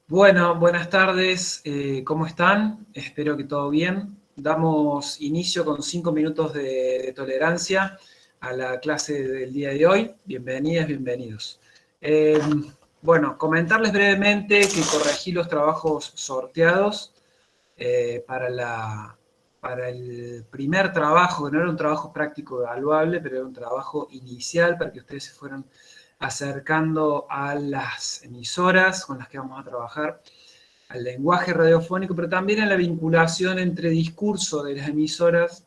Bueno, buenas tardes, ¿cómo están? Espero que todo bien. Damos inicio con 5 minutos de tolerancia a la clase del día de hoy. Bienvenidas, bienvenidos. Eh, bueno, comentarles brevemente que corregí los trabajos sorteados para el primer trabajo, que no era un trabajo práctico evaluable, pero era un trabajo inicial para que ustedes se fueran acercando a las emisoras con las que vamos a trabajar, al lenguaje radiofónico, pero también a la vinculación entre discurso de las emisoras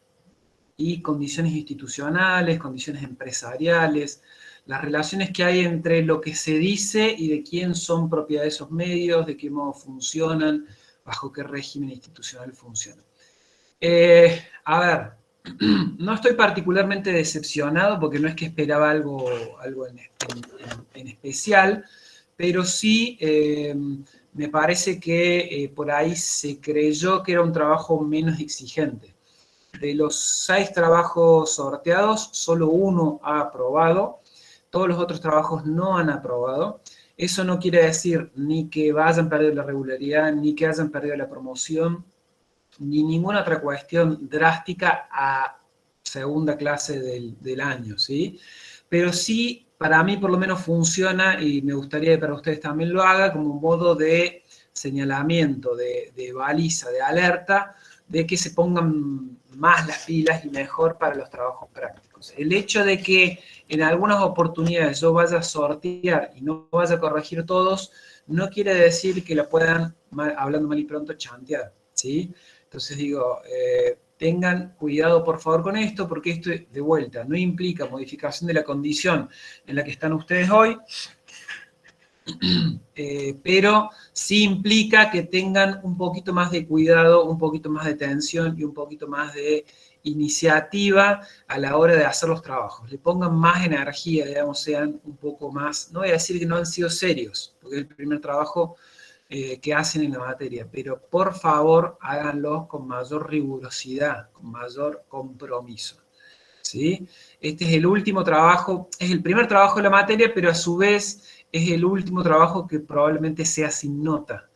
y condiciones institucionales, condiciones empresariales, las relaciones que hay entre lo que se dice y de quién son propiedad de esos medios, de qué modo funcionan, bajo qué régimen institucional funcionan. A ver, no estoy particularmente decepcionado porque no es que esperaba algo en especial, pero sí me parece que por ahí se creyó que era un trabajo menos exigente. De los 6 trabajos sorteados, solo uno ha aprobado, todos los otros trabajos no han aprobado. Eso no quiere decir ni que vayan perdido la regularidad, ni que hayan perdido la promoción, ni ninguna otra cuestión drástica a segunda clase del año, ¿sí? Pero sí, para mí por lo menos funciona, y me gustaría que para ustedes también lo haga, como un modo de señalamiento, de baliza, de alerta, de que se pongan más las pilas y mejor para los trabajos prácticos. El hecho de que en algunas oportunidades yo vaya a sortear y no vaya a corregir todos, no quiere decir que la puedan, hablando mal y pronto, chantear, ¿sí? Entonces digo, tengan cuidado por favor con esto, porque esto de vuelta no implica modificación de la condición en la que están ustedes hoy, pero sí implica que tengan un poquito más de cuidado, un poquito más de atención y un poquito más de iniciativa a la hora de hacer los trabajos. Le pongan más energía, digamos, sean un poco más, no voy a decir que no han sido serios, porque es el primer trabajo que hacen en la materia, pero por favor háganlos con mayor rigurosidad, con mayor compromiso. ¿Sí? Este es el último trabajo, es el primer trabajo de la materia, pero a su vez es el último trabajo que probablemente sea sin nota.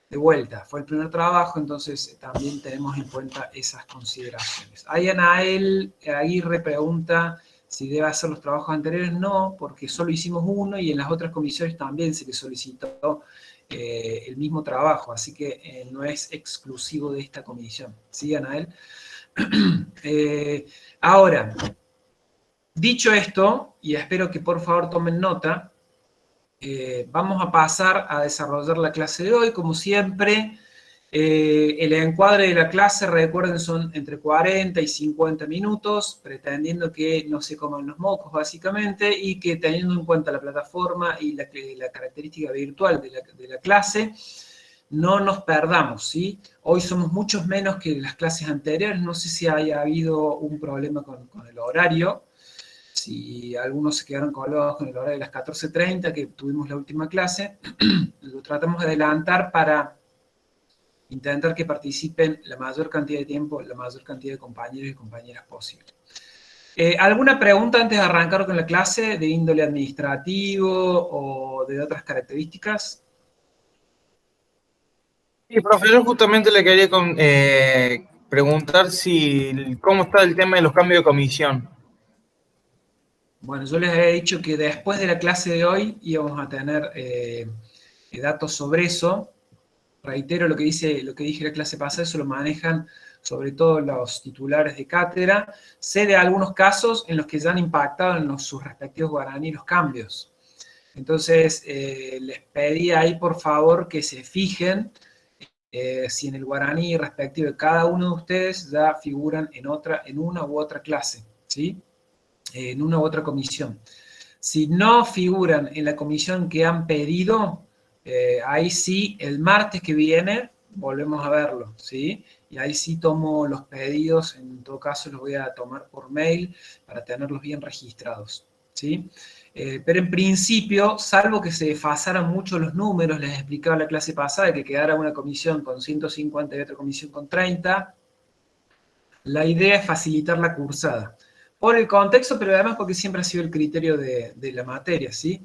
De vuelta, fue el primer trabajo, entonces también tenemos en cuenta esas consideraciones. Ahí Anael Aguirre pregunta si debe hacer los trabajos anteriores. No, porque solo hicimos uno y en las otras comisiones también se le solicitó el mismo trabajo, así que no es exclusivo de esta comisión. ¿Sí, Anael? Ahora, dicho esto, y espero que por favor tomen nota, vamos a pasar a desarrollar la clase de hoy, como siempre. El encuadre de la clase, recuerden, son entre 40 y 50 minutos, pretendiendo que no se coman los mocos, básicamente, y que teniendo en cuenta la plataforma y la característica virtual de la clase, no nos perdamos, ¿sí? Hoy somos muchos menos que las clases anteriores, no sé si haya habido un problema con el horario, si algunos se quedaron colgados con el horario de las 14:30 que tuvimos la última clase, lo tratamos de adelantar para intentar que participen la mayor cantidad de tiempo, la mayor cantidad de compañeros y compañeras posible. ¿Alguna pregunta antes de arrancar con la clase de índole administrativo o de otras características? Sí, profesor, justamente le quería preguntar cómo está el tema de los cambios de comisión. Bueno, yo les he dicho que después de la clase de hoy íbamos a tener datos sobre eso. Reitero lo que dije la clase pasada, eso lo manejan sobre todo los titulares de cátedra. Sé de algunos casos en los que ya han impactado en sus respectivos guaraní los cambios. Entonces, les pedí ahí por favor que se fijen si en el guaraní respectivo de cada uno de ustedes ya figuran en una u otra clase, ¿sí? En una u otra comisión. Si no figuran en la comisión que han pedido, ahí sí, el martes que viene volvemos a verlo, ¿sí? Y ahí sí tomo los pedidos, en todo caso los voy a tomar por mail para tenerlos bien registrados, ¿sí? Pero en principio, salvo que se desfasaran mucho los números, les explicaba la clase pasada que quedara una comisión con 150 y otra comisión con 30, la idea es facilitar la cursada. Por el contexto, pero además porque siempre ha sido el criterio de la materia, ¿sí?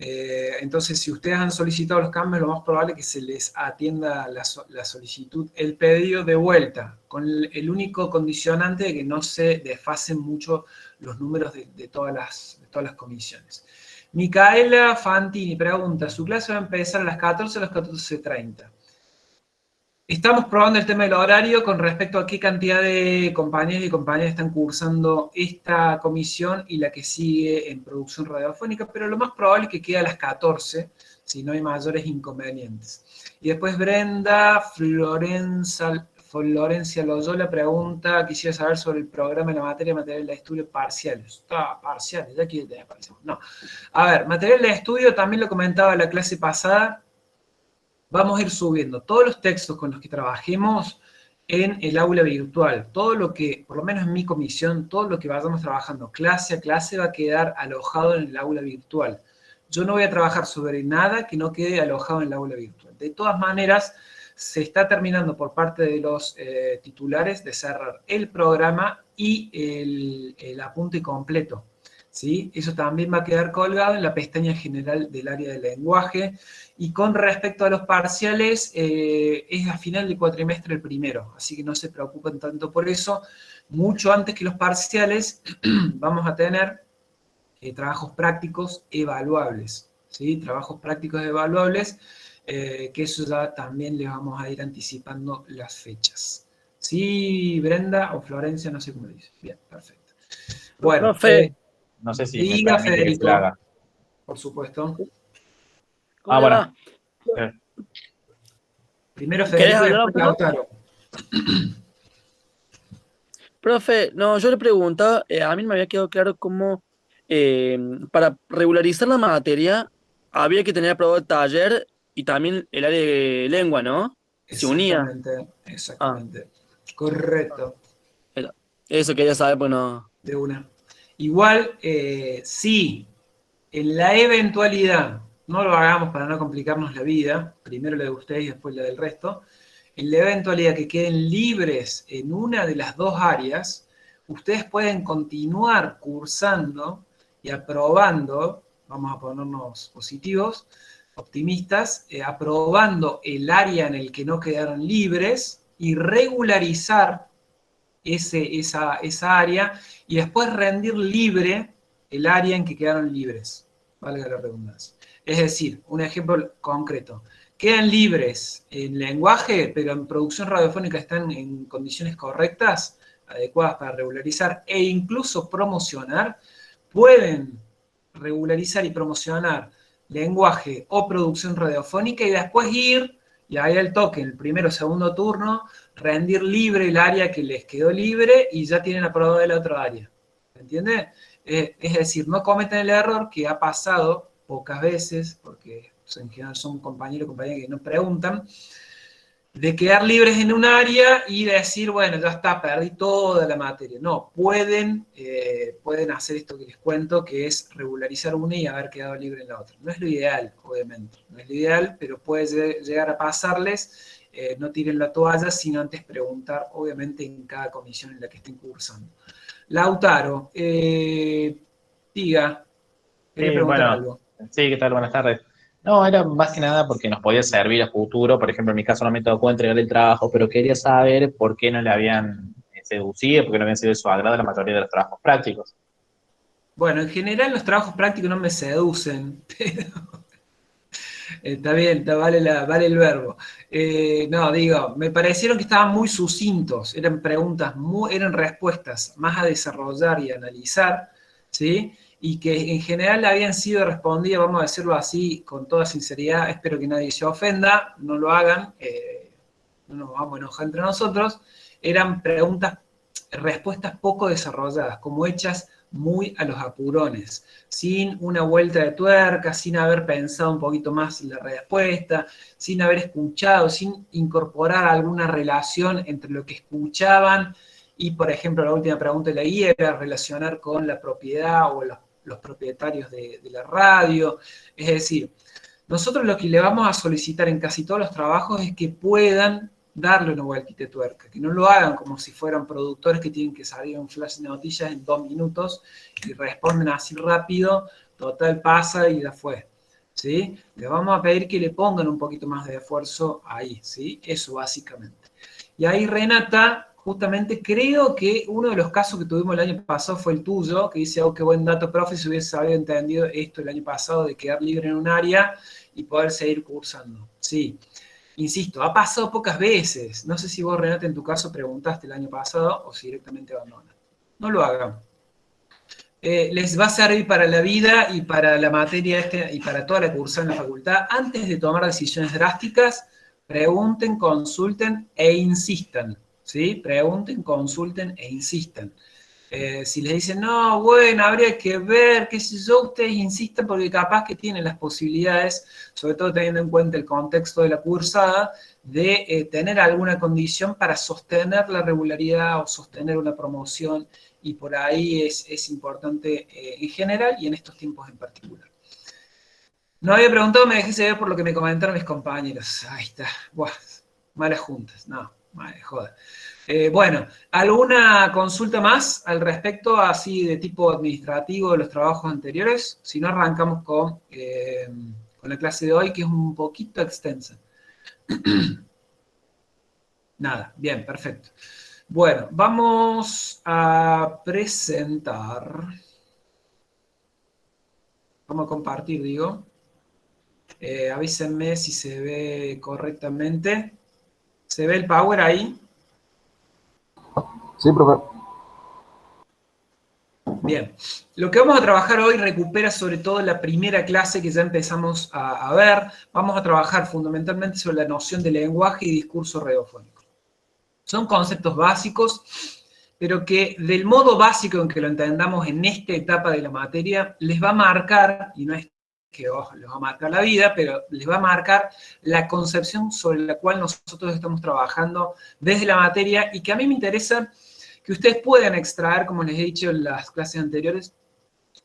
Entonces, si ustedes han solicitado los cambios, lo más probable es que se les atienda la solicitud, el pedido de vuelta, con el único condicionante de que no se desfasen mucho los números de todas las comisiones. Micaela Fantini pregunta, ¿su clase va a empezar a las 14 o a las 14:30? Estamos probando el tema del horario con respecto a qué cantidad de compañeros y compañeras están cursando esta comisión y la que sigue en producción radiofónica, pero lo más probable es que quede a las 14, si no hay mayores inconvenientes. Y después Brenda Florencia Loyola pregunta, quisiera saber sobre el programa de la materia de material de estudio parciales. Parciales, ya quiere tener parciales. No. A ver, material de estudio, también lo comentaba en la clase pasada, vamos a ir subiendo todos los textos con los que trabajemos en el aula virtual. Todo lo que, por lo menos en mi comisión, todo lo que vayamos trabajando clase a clase va a quedar alojado en el aula virtual. Yo no voy a trabajar sobre nada que no quede alojado en el aula virtual. De todas maneras, se está terminando por parte de los titulares de cerrar el programa y el apunte completo. ¿Sí? Eso también va a quedar colgado en la pestaña general del área de lenguaje. Y con respecto a los parciales, es a final de cuatrimestre el primero, así que no se preocupen tanto por eso. Mucho antes que los parciales vamos a tener trabajos prácticos evaluables, ¿sí? Trabajos prácticos evaluables, que eso ya también les vamos a ir anticipando las fechas. ¿Sí, Brenda o Florencia? No sé cómo lo dice. Bien, perfecto. Bueno, Profe, No sé si me diga permite que se lo Federico, haga. por supuesto. ¿cómo le bueno. va? Primero ¿Querés Federico y hablar, después Pedro? Lautaro. Profe, no, yo le preguntaba, a mí me había quedado claro cómo para regularizar la materia había que tener aprobado el taller y también el área de lengua, ¿no? Se unía. Exactamente, Ah, exactamente. Correcto, era- eso quería saber, pues no. de una. Igual, sí, en la eventualidad, no lo hagamos para no complicarnos la vida, primero la de ustedes y después la del resto, en la eventualidad que queden libres en una de las dos áreas, ustedes pueden continuar cursando y aprobando, vamos a ponernos positivos, optimistas, aprobando el área en el que no quedaron libres y regularizar esa área y después rendir libre el área en que quedaron libres, valga la redundancia. Es decir, un ejemplo concreto. Quedan libres en lenguaje, pero en producción radiofónica están en condiciones correctas, adecuadas para regularizar e incluso promocionar, pueden regularizar y promocionar lenguaje o producción radiofónica y después ir, y ahí el toque, en el primero o segundo turno, rendir libre el área que les quedó libre y ya tienen aprobado el otro área. ¿Entiende? Es decir, no cometen el error que ha pasado pocas veces, porque en general son compañeros y compañeras que nos preguntan, de quedar libres en un área y decir, bueno, ya está, perdí toda la materia. No, pueden hacer esto que les cuento, que es regularizar una y haber quedado libre en la otra. No es lo ideal, obviamente, no es lo ideal, pero puede llegar a pasarles. No tiren la toalla, sino antes preguntar, obviamente, en cada comisión en la que estén cursando. Lautaro, diga, quería Sí, preguntar bueno, algo. sí, ¿qué tal? Buenas tardes. No, era más que nada porque nos podía servir a futuro. Por ejemplo, en mi caso no me tocó entregar el trabajo, pero quería saber por qué no le habían seducido, por qué no habían sido de su agrado la mayoría de los trabajos prácticos. Bueno, en general los trabajos prácticos no me seducen, pero está bien, vale el verbo. No, digo, me parecieron que estaban muy sucintos, eran preguntas, eran respuestas más a desarrollar y analizar, ¿sí? Y que en general habían sido respondidas, vamos a decirlo así, con toda sinceridad, espero que nadie se ofenda, no lo hagan, no nos vamos a enojar entre nosotros, eran preguntas, respuestas poco desarrolladas, como hechas muy a los apurones, sin una vuelta de tuerca, sin haber pensado un poquito más la respuesta, sin haber escuchado, sin incorporar alguna relación entre lo que escuchaban y, por ejemplo, la última pregunta de la guía era relacionar con la propiedad o los propietarios de la radio. Es decir, nosotros lo que le vamos a solicitar en casi todos los trabajos es que puedan darle una vueltita de tuerca, que no lo hagan como si fueran productores que tienen que salir un flash de noticias en 2 minutos y responden así rápido, total pasa y ya fue. ¿sí? Les vamos a pedir que le pongan un poquito más de esfuerzo ahí, ¿sí? Eso básicamente. Y ahí Renata, justamente creo que uno de los casos que tuvimos el año pasado fue el tuyo, que dice, oh, qué buen dato, profe, si hubiese sabido entendido esto el año pasado de quedar libre en un área y poder seguir cursando. Sí, insisto, ha pasado pocas veces. No sé si vos, Renata, en tu caso preguntaste el año pasado o si directamente abandonan. No lo hagan. Les va a servir para la vida y para la materia y para toda la cursada en la facultad. Antes de tomar decisiones drásticas, pregunten, consulten e insistan. ¿Sí? Pregunten, consulten e insistan. Si les dicen, no, bueno, habría que ver, qué sé yo, ustedes insistan porque capaz que tienen las posibilidades, sobre todo teniendo en cuenta el contexto de la cursada, de tener alguna condición para sostener la regularidad o sostener una promoción, y por ahí es importante en general y en estos tiempos en particular. No había preguntado, me dejé ver por lo que me comentaron mis compañeros. Ahí está, buah, malas juntas, no, madre, joda. Bueno, ¿alguna consulta más al respecto, así de tipo administrativo de los trabajos anteriores? Si no, arrancamos con la clase de hoy, que es un poquito extensa. Nada, bien, perfecto. Bueno, vamos a presentar. Vamos a compartir, digo. Avísenme si se ve correctamente. ¿Se ve el power ahí? Sí, profe. Bien, lo que vamos a trabajar hoy recupera sobre todo la primera clase que ya empezamos a ver. Vamos a trabajar fundamentalmente sobre la noción de lenguaje y discurso radiofónico. Son conceptos básicos, pero que del modo básico en que lo entendamos en esta etapa de la materia, les va a marcar, y no es que les va a marcar la vida, pero les va a marcar la concepción sobre la cual nosotros estamos trabajando desde la materia, y que a mí me interesa que ustedes puedan extraer, como les he dicho en las clases anteriores,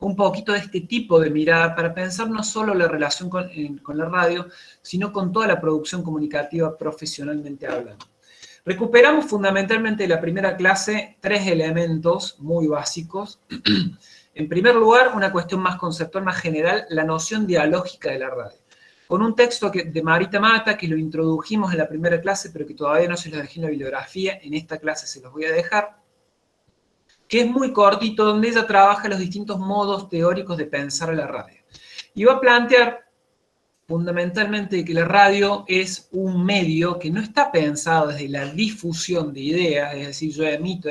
un poquito de este tipo de mirada para pensar no solo la relación con la radio, sino con toda la producción comunicativa profesionalmente hablando. Recuperamos fundamentalmente de la primera clase 3 elementos muy básicos. En primer lugar, una cuestión más conceptual, más general, la noción dialógica de la radio. Con un texto de Marita Mata, que lo introdujimos en la primera clase, pero que todavía no se los dejé en la bibliografía, en esta clase se los voy a dejar, que es muy cortito, donde ella trabaja los distintos modos teóricos de pensar a la radio. Y va a plantear fundamentalmente que la radio es un medio que no está pensado desde la difusión de ideas, es decir, yo emito,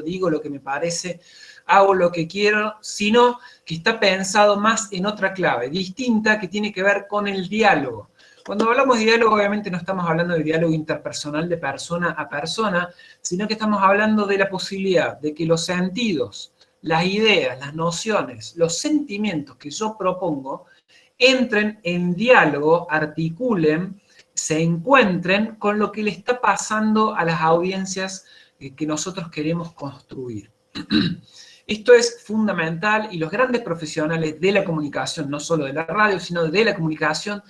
digo lo que me parece, hago lo que quiero, sino que está pensado más en otra clave, distinta, que tiene que ver con el diálogo. Cuando hablamos de diálogo, obviamente no estamos hablando de diálogo interpersonal de persona a persona, sino que estamos hablando de la posibilidad de que los sentidos, las ideas, las nociones, los sentimientos que yo propongo, entren en diálogo, articulen, se encuentren con lo que le está pasando a las audiencias que nosotros queremos construir. Esto es fundamental y los grandes profesionales de la comunicación, no solo de la radio, sino de la comunicación,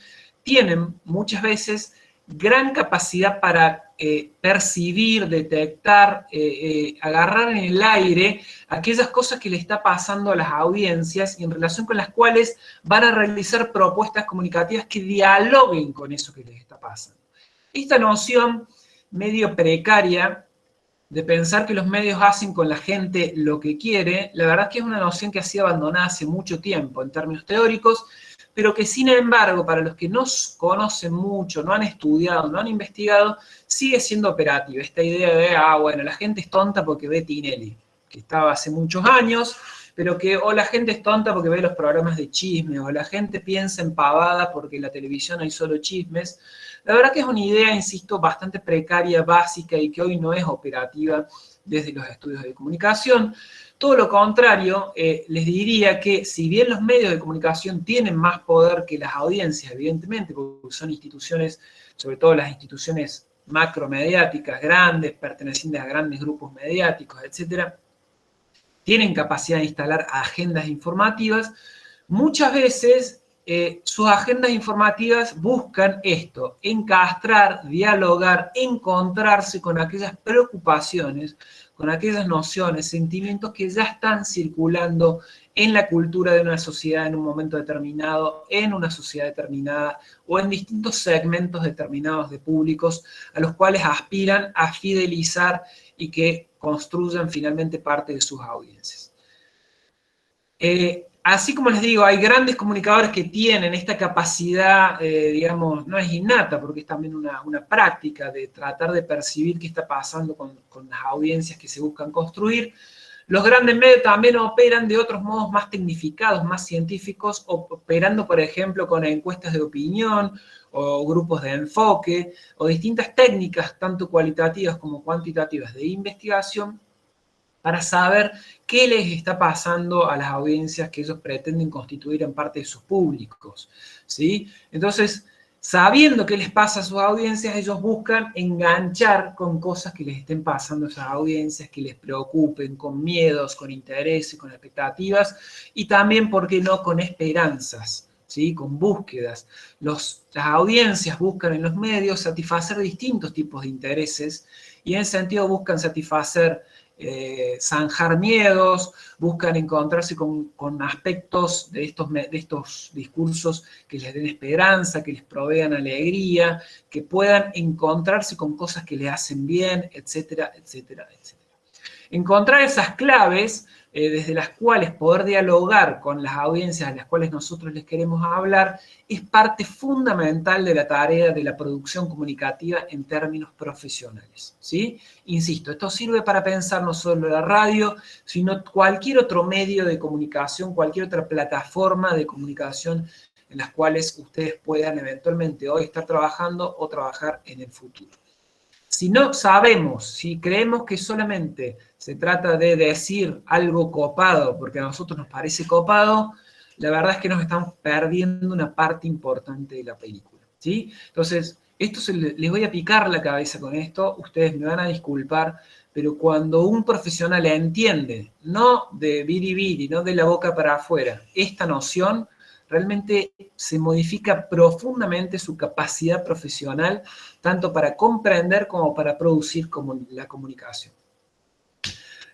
tienen muchas veces gran capacidad para percibir, detectar, agarrar en el aire aquellas cosas que le está pasando a las audiencias y en relación con las cuales van a realizar propuestas comunicativas que dialoguen con eso que les está pasando. Esta noción medio precaria de pensar que los medios hacen con la gente lo que quiere, la verdad es que es una noción que ha sido abandonada hace mucho tiempo en términos teóricos, pero que sin embargo, para los que no conocen mucho, no han estudiado, no han investigado, sigue siendo operativa. Esta idea de, bueno, la gente es tonta porque ve Tinelli, que estaba hace muchos años, pero que, o la gente es tonta porque ve los programas de chisme, o la gente piensa en pavada porque en la televisión hay solo chismes. La verdad que es una idea, insisto, bastante precaria, básica, y que hoy no es operativa desde los estudios de comunicación. Todo lo contrario, les diría que si bien los medios de comunicación tienen más poder que las audiencias, evidentemente, porque son instituciones, sobre todo las instituciones macromediáticas, grandes, pertenecientes a grandes grupos mediáticos, etcétera, tienen capacidad de instalar agendas informativas, muchas veces sus agendas informativas buscan esto, encastrar, dialogar, encontrarse con aquellas preocupaciones, con aquellas nociones, sentimientos que ya están circulando en la cultura de una sociedad en un momento determinado, en una sociedad determinada, o en distintos segmentos determinados de públicos a los cuales aspiran a fidelizar y que construyan finalmente parte de sus audiencias. Así como les digo, hay grandes comunicadores que tienen esta capacidad, digamos, no es innata, porque es también una práctica de tratar de percibir qué está pasando con las audiencias que se buscan construir. Los grandes medios también operan de otros modos más tecnificados, más científicos, operando, por ejemplo, con encuestas de opinión, o grupos de enfoque, o distintas técnicas, tanto cualitativas como cuantitativas, de investigación, para saber qué les está pasando a las audiencias que ellos pretenden constituir en parte de sus públicos, ¿sí? Entonces, sabiendo qué les pasa a sus audiencias, ellos buscan enganchar con cosas que les estén pasando a esas audiencias, que les preocupen, con miedos, con intereses, con expectativas, y también, ¿por qué no?, con esperanzas, ¿sí?, con búsquedas. Las audiencias buscan en los medios satisfacer distintos tipos de intereses, y en ese sentido buscan satisfacer, zanjar miedos, buscan encontrarse con aspectos de estos discursos que les den esperanza, que les provean alegría, que puedan encontrarse con cosas que les hacen bien, etcétera, etcétera, etcétera. Encontrar esas claves desde las cuales poder dialogar con las audiencias a las cuales nosotros les queremos hablar es parte fundamental de la tarea de la producción comunicativa en términos profesionales, ¿sí? Insisto, esto sirve para pensar no solo la radio, sino cualquier otro medio de comunicación, cualquier otra plataforma de comunicación en las cuales ustedes puedan eventualmente hoy estar trabajando o trabajar en el futuro. Si no sabemos, si creemos que solamente se trata de decir algo copado porque a nosotros nos parece copado, la verdad es que nos estamos perdiendo una parte importante de la película, ¿sí? Entonces, les voy a picar la cabeza con esto, ustedes me van a disculpar, pero cuando un profesional entiende, no de biribiri, no de la boca para afuera, esta noción, realmente se modifica profundamente su capacidad profesional, tanto para comprender como para producir la comunicación.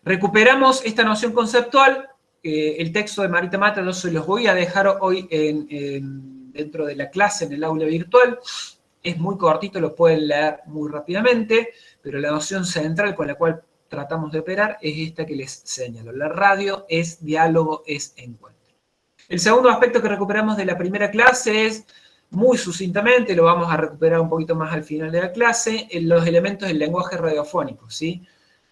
Recuperamos esta noción conceptual, el texto de Marita Mata, yo se los voy a dejar hoy dentro de la clase en el aula virtual, es muy cortito, lo pueden leer muy rápidamente, pero la noción central con la cual tratamos de operar es esta que les señalo. La radio es diálogo, es encuentro. El segundo aspecto que recuperamos de la primera clase es, muy sucintamente, lo vamos a recuperar un poquito más al final de la clase, los elementos del lenguaje radiofónico, ¿sí?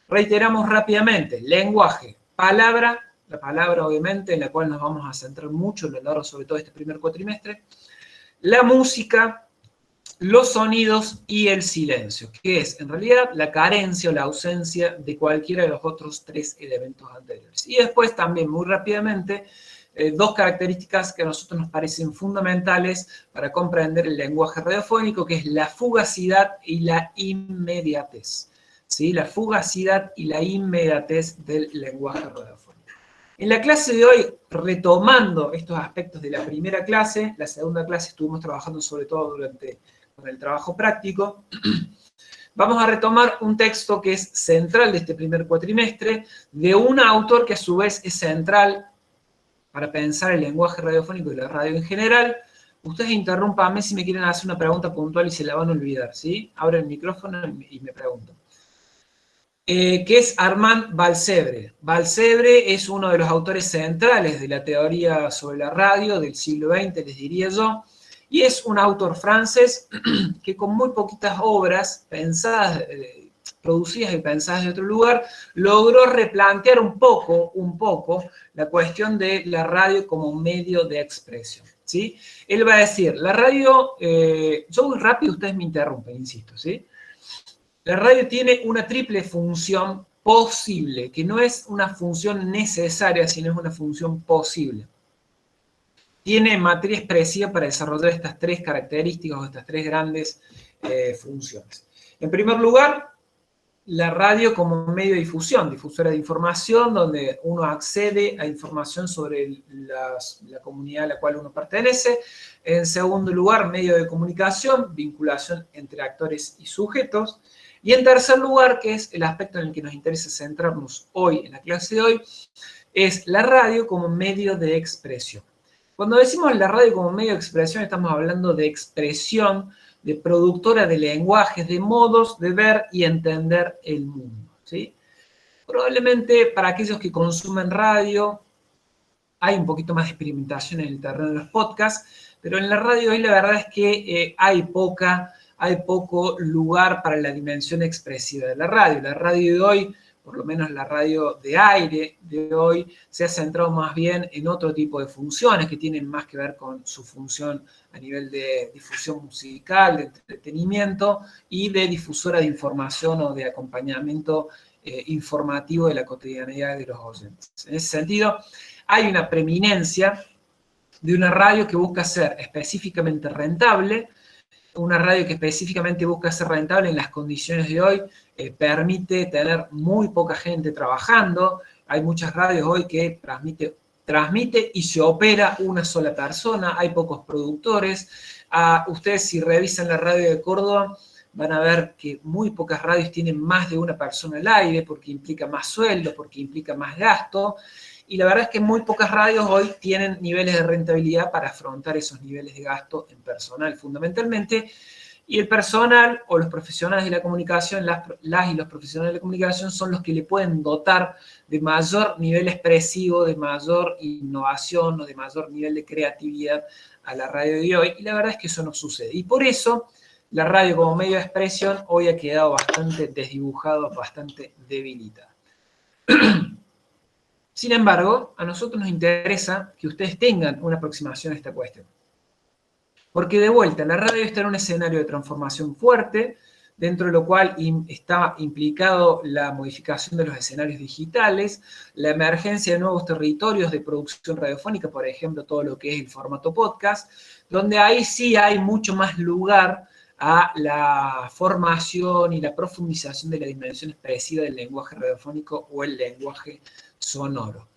Reiteramos rápidamente, lenguaje, palabra, la palabra obviamente en la cual nos vamos a centrar mucho a lo largo sobre todo este primer cuatrimestre, la música, los sonidos y el silencio, que es en realidad la carencia o la ausencia de cualquiera de los otros tres elementos anteriores. Y después también muy rápidamente, dos características que a nosotros nos parecen fundamentales para comprender el lenguaje radiofónico, que es la fugacidad y la inmediatez, ¿sí? La fugacidad y la inmediatez del lenguaje radiofónico. En la clase de hoy, retomando estos aspectos de la primera clase, la segunda clase estuvimos trabajando sobre todo con el trabajo práctico, vamos a retomar un texto que es central de este primer cuatrimestre, de un autor que a su vez es central para pensar el lenguaje radiofónico y la radio en general. Ustedes interrúmpanme si me quieren hacer una pregunta puntual y se la van a olvidar, ¿sí? Abren el micrófono y me preguntan. Que es Armand Balsebre. Balsebre es uno de los autores centrales de la teoría sobre la radio del siglo XX, les diría yo, y es un autor francés que con muy poquitas obras pensadas, producidas y pensadas de otro lugar, logró replantear un poco la cuestión de la radio como medio de expresión, ¿sí? Él va a decir, la radio, yo voy rápido, ustedes me interrumpen, insisto, ¿sí? La radio tiene una triple función posible, que no es una función necesaria, sino es una función posible. Tiene materia expresiva para desarrollar estas tres características o estas tres grandes funciones. En primer lugar, la radio como medio de difusión, difusora de información, donde uno accede a información sobre la comunidad a la cual uno pertenece. En segundo lugar, medio de comunicación, vinculación entre actores y sujetos. Y en tercer lugar, que es el aspecto en el que nos interesa centrarnos hoy, en la clase de hoy, es la radio como medio de expresión. Cuando decimos la radio como medio de expresión, estamos hablando de expresión, de productora de lenguajes, de modos de ver y entender el mundo, ¿sí? Probablemente para aquellos que consumen radio, hay un poquito más de experimentación en el terreno de los podcasts, pero en la radio hoy la verdad es que hay poco lugar para la dimensión expresiva de la radio. La radio de hoy, por lo menos la radio de aire de hoy, se ha centrado más bien en otro tipo de funciones que tienen más que ver con su función a nivel de difusión musical, de entretenimiento y de difusora de información o de acompañamiento informativo de la cotidianidad de los oyentes. En ese sentido, hay una preeminencia de una radio que busca ser específicamente rentable, una radio que específicamente busca ser rentable en las condiciones de hoy, permite tener muy poca gente trabajando. Hay muchas radios hoy que transmite y se opera una sola persona, hay pocos productores. Ustedes si revisan la radio de Córdoba, van a ver que muy pocas radios tienen más de una persona al aire, porque implica más sueldo, porque implica más gasto. Y la verdad es que muy pocas radios hoy tienen niveles de rentabilidad para afrontar esos niveles de gasto en personal, fundamentalmente. Y el personal o los profesionales de la comunicación, las y los profesionales de la comunicación son los que le pueden dotar de mayor nivel expresivo, de mayor innovación o de mayor nivel de creatividad a la radio de hoy. Y la verdad es que eso no sucede. Y por eso la radio como medio de expresión hoy ha quedado bastante desdibujado, bastante debilitada. Sin embargo, a nosotros nos interesa que ustedes tengan una aproximación a esta cuestión. Porque de vuelta, la radio está en un escenario de transformación fuerte, dentro de lo cual está implicado la modificación de los escenarios digitales, la emergencia de nuevos territorios de producción radiofónica, por ejemplo, todo lo que es el formato podcast, donde ahí sí hay mucho más lugar a la formación y la profundización de la dimensión expresiva del lenguaje radiofónico o el lenguaje sonoro.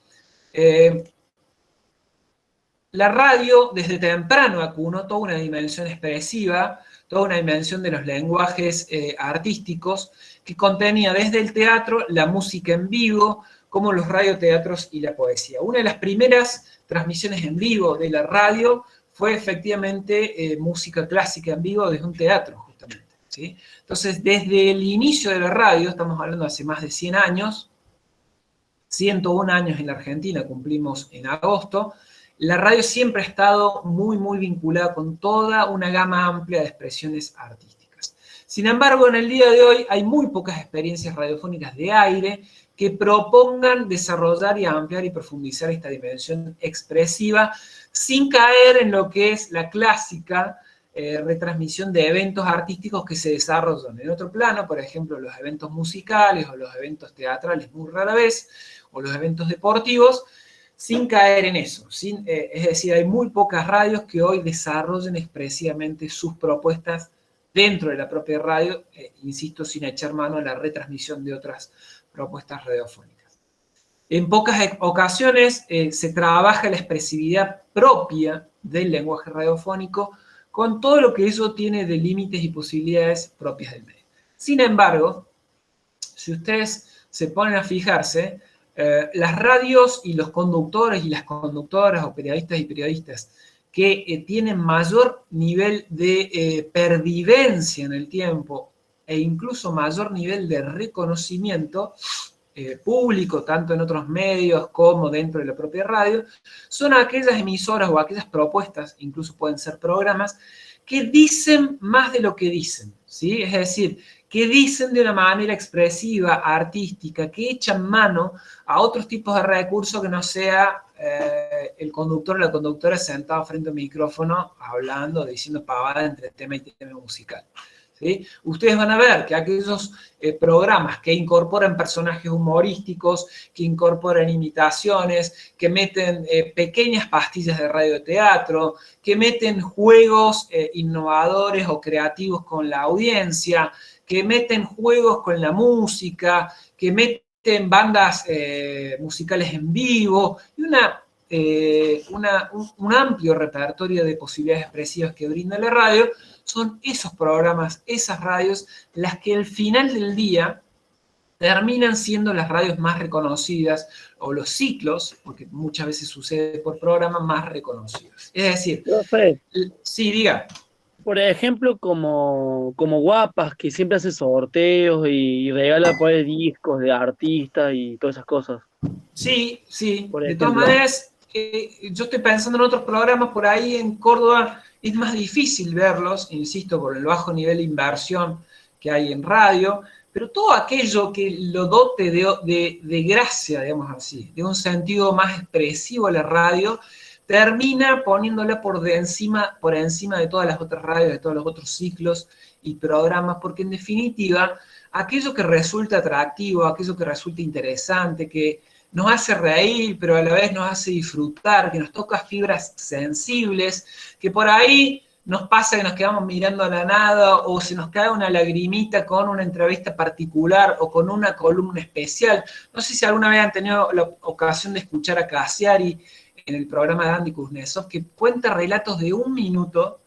La radio desde temprano acunó toda una dimensión expresiva, toda una dimensión de los lenguajes artísticos que contenía desde el teatro, la música en vivo, como los radioteatros y la poesía. Una de las primeras transmisiones en vivo de la radio fue efectivamente música clásica en vivo desde un teatro, justamente, ¿sí? Entonces, desde el inicio de la radio, estamos hablando de hace más de 100 años, 101 años en la Argentina, cumplimos en agosto, la radio siempre ha estado muy, muy vinculada con toda una gama amplia de expresiones artísticas. Sin embargo, en el día de hoy hay muy pocas experiencias radiofónicas de aire que propongan desarrollar y ampliar y profundizar esta dimensión expresiva sin caer en lo que es la clásica retransmisión de eventos artísticos que se desarrollan en otro plano, por ejemplo, los eventos musicales o los eventos teatrales muy rara vez, o los eventos deportivos, sin caer en eso. Es decir, hay muy pocas radios que hoy desarrollen expresivamente sus propuestas dentro de la propia radio, insisto, sin echar mano a la retransmisión de otras propuestas radiofónicas. En pocas ocasiones se trabaja la expresividad propia del lenguaje radiofónico con todo lo que eso tiene de límites y posibilidades propias del medio. Sin embargo, si ustedes se ponen a fijarse, las radios y los conductores y las conductoras o periodistas y periodistas que tienen mayor nivel de pervivencia en el tiempo e incluso mayor nivel de reconocimiento público, tanto en otros medios como dentro de la propia radio, son aquellas emisoras o aquellas propuestas, incluso pueden ser programas, que dicen más de lo que dicen, ¿sí? Es decir, que dicen de una manera expresiva, artística, que echan mano a otros tipos de recursos que no sea el conductor o la conductora sentado frente a un micrófono hablando, diciendo pavada entre tema y tema musical, ¿sí? Ustedes van a ver que aquellos programas que incorporan personajes humorísticos, que incorporan imitaciones, que meten pequeñas pastillas de radioteatro, que meten juegos innovadores o creativos con la audiencia, que meten juegos con la música, que meten bandas musicales en vivo, y una un amplio repertorio de posibilidades expresivas que brinda la radio, son esos programas, esas radios, las que al final del día terminan siendo las radios más reconocidas o los ciclos, porque muchas veces sucede por programa, más reconocidos. Es decir, Profe, sí, diga. por ejemplo, como Guapas, que siempre hace sorteos y regala por ahí discos de artistas y todas esas cosas. Sí, sí. Por De todas ejemplo. maneras, yo estoy pensando en otros programas por ahí en Córdoba, es más difícil verlos, insisto, por el bajo nivel de inversión que hay en radio, pero todo aquello que lo dote de gracia, digamos así, de un sentido más expresivo a la radio, termina poniéndola por encima de todas las otras radios, de todos los otros ciclos y programas, porque en definitiva, aquello que resulta atractivo, aquello que resulta interesante, que nos hace reír, pero a la vez nos hace disfrutar, que nos toca fibras sensibles, que por ahí nos pasa que nos quedamos mirando a la nada o se nos cae una lagrimita con una entrevista particular o con una columna especial. No sé si alguna vez han tenido la ocasión de escuchar a Cassiari en el programa de Andy Kuznetsov, que cuenta relatos de 1 minuto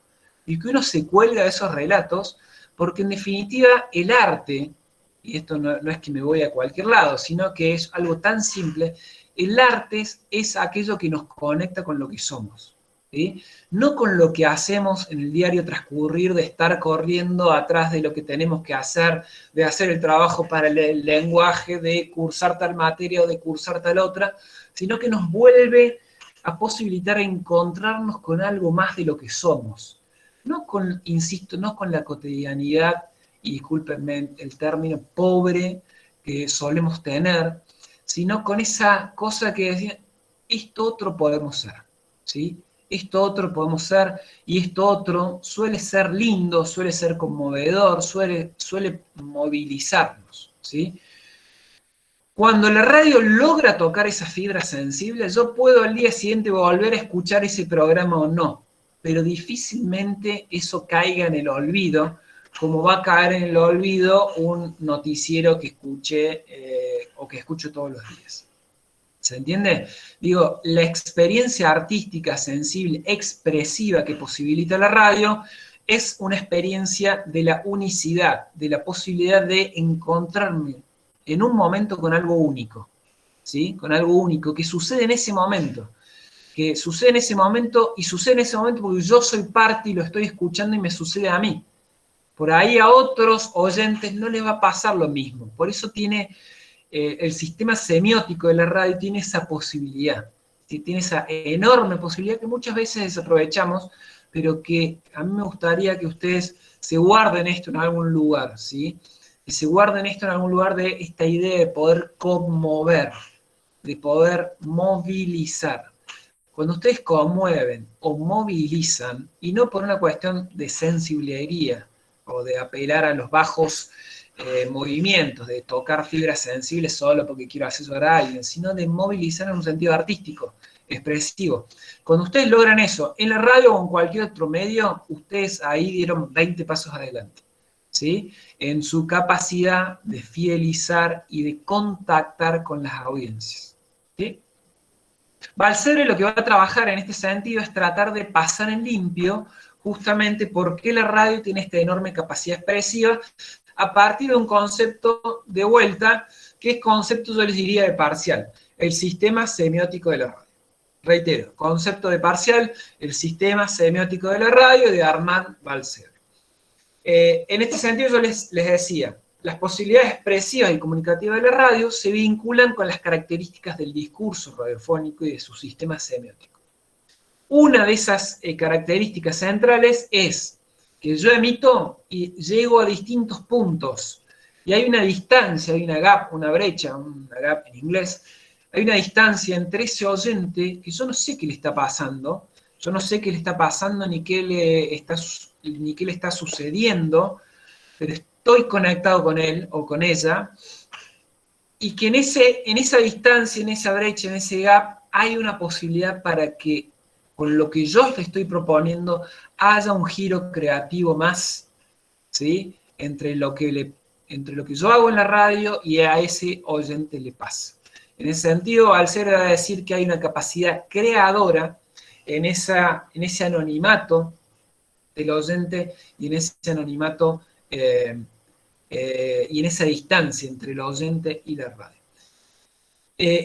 y que uno se cuelga de esos relatos, porque en definitiva el arte, y esto no es que me voy a cualquier lado, sino que es algo tan simple, el arte es aquello que nos conecta con lo que somos, ¿sí? No con lo que hacemos en el diario transcurrir, de estar corriendo atrás de lo que tenemos que hacer, de hacer el trabajo para el lenguaje, de cursar tal materia o de cursar tal otra, sino que nos vuelve a posibilitar encontrarnos con algo más de lo que somos. No con, insisto, no con la cotidianidad, y discúlpenme el término, pobre que solemos tener, sino con esa cosa que decían, esto otro podemos ser, ¿sí? Esto otro podemos ser, y esto otro suele ser lindo, suele ser conmovedor, suele movilizarnos, ¿sí? Cuando la radio logra tocar esas fibras sensibles, yo puedo al día siguiente volver a escuchar ese programa o no, pero difícilmente eso caiga en el olvido, como va a caer en el olvido un noticiero que escuche o que escucho todos los días. ¿Se entiende? Digo, la experiencia artística, sensible, expresiva que posibilita la radio es una experiencia de la unicidad, de la posibilidad de encontrarme en un momento con algo único, ¿sí? Con algo único que sucede en ese momento. Que sucede en ese momento y sucede en ese momento porque yo soy parte y lo estoy escuchando y me sucede a mí. Por ahí a otros oyentes no les va a pasar lo mismo. Por eso tiene el sistema semiótico de la radio tiene esa posibilidad. Tiene esa enorme posibilidad que muchas veces desaprovechamos, pero que a mí me gustaría que ustedes se guarden esto en algún lugar, ¿sí? Que se guarden esto en algún lugar de esta idea de poder conmover, de poder movilizar. Cuando ustedes conmueven o movilizan, y no por una cuestión de sensibilidad o de apelar a los bajos movimientos, de tocar fibras sensibles solo porque quiero asesorar a alguien, sino de movilizar en un sentido artístico, expresivo. Cuando ustedes logran eso en la radio o en cualquier otro medio, ustedes ahí dieron 20 pasos adelante, ¿sí? En su capacidad de fidelizar y de contactar con las audiencias, ¿sí? Balsebre lo que va a trabajar en este sentido es tratar de pasar en limpio justamente porque la radio tiene esta enorme capacidad expresiva a partir de un concepto de vuelta, que es concepto, yo les diría, de parcial, el sistema semiótico de la radio. Reitero, concepto de parcial, el sistema semiótico de la radio de Armand Balsebre. En este sentido yo les decía, las posibilidades expresivas y comunicativas de la radio se vinculan con las características del discurso radiofónico y de su sistema semiótico. Una de esas características centrales es que yo emito y llego a distintos puntos, y hay una distancia, hay una gap, una brecha, una gap en inglés, hay una distancia entre ese oyente que yo no sé qué le está pasando, yo no sé qué le está pasando ni qué le está sucediendo, pero estoy conectado con él o con ella, y que en esa distancia, en esa brecha, en ese gap, hay una posibilidad para que con lo que yo le estoy proponiendo haya un giro creativo más, ¿sí? Entre lo que yo hago en la radio y a ese oyente le pasa. En ese sentido, Alcebre va a decir que hay una capacidad creadora en ese anonimato del oyente y en ese anonimato y en esa distancia entre el oyente y la radio.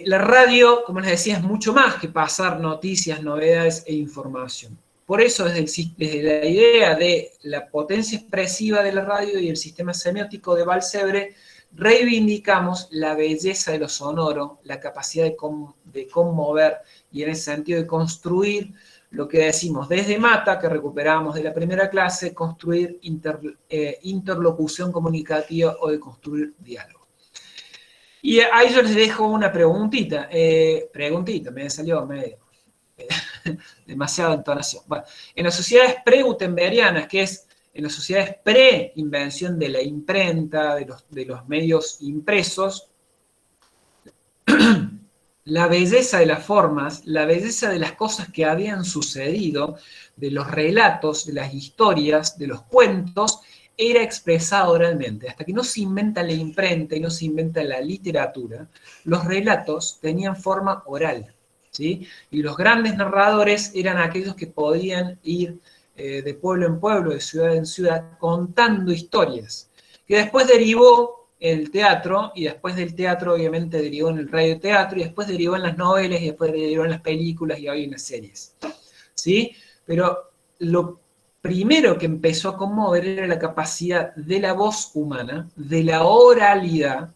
La radio, como les decía, es mucho más que pasar noticias, novedades e información. Por eso, desde la idea de la potencia expresiva de la radio y el sistema semiótico de Balsebre, reivindicamos la belleza de lo sonoro, la capacidad de conmover y en ese sentido de construir lo que decimos desde Mata, que recuperamos de la primera clase, construir interlocución comunicativa o de construir diálogo. Y ahí yo les dejo una preguntita, me salió medio, demasiada entonación. Bueno, en las sociedades pre-gutenbergianas, que es en las sociedades pre-invención de la imprenta, de los medios impresos, la belleza de las formas, la belleza de las cosas que habían sucedido, de los relatos, de las historias, de los cuentos, era expresada oralmente. Hasta que no se inventa la imprenta y no se inventa la literatura, los relatos tenían forma oral, ¿sí? Y los grandes narradores eran aquellos que podían ir de pueblo en pueblo, de ciudad en ciudad, contando historias, que después derivó el teatro, y después del teatro obviamente derivó en el radioteatro, y después derivó en las novelas, y después derivó en las películas, y hoy en las series, ¿sí? Pero lo primero que empezó a conmover era la capacidad de la voz humana, de la oralidad,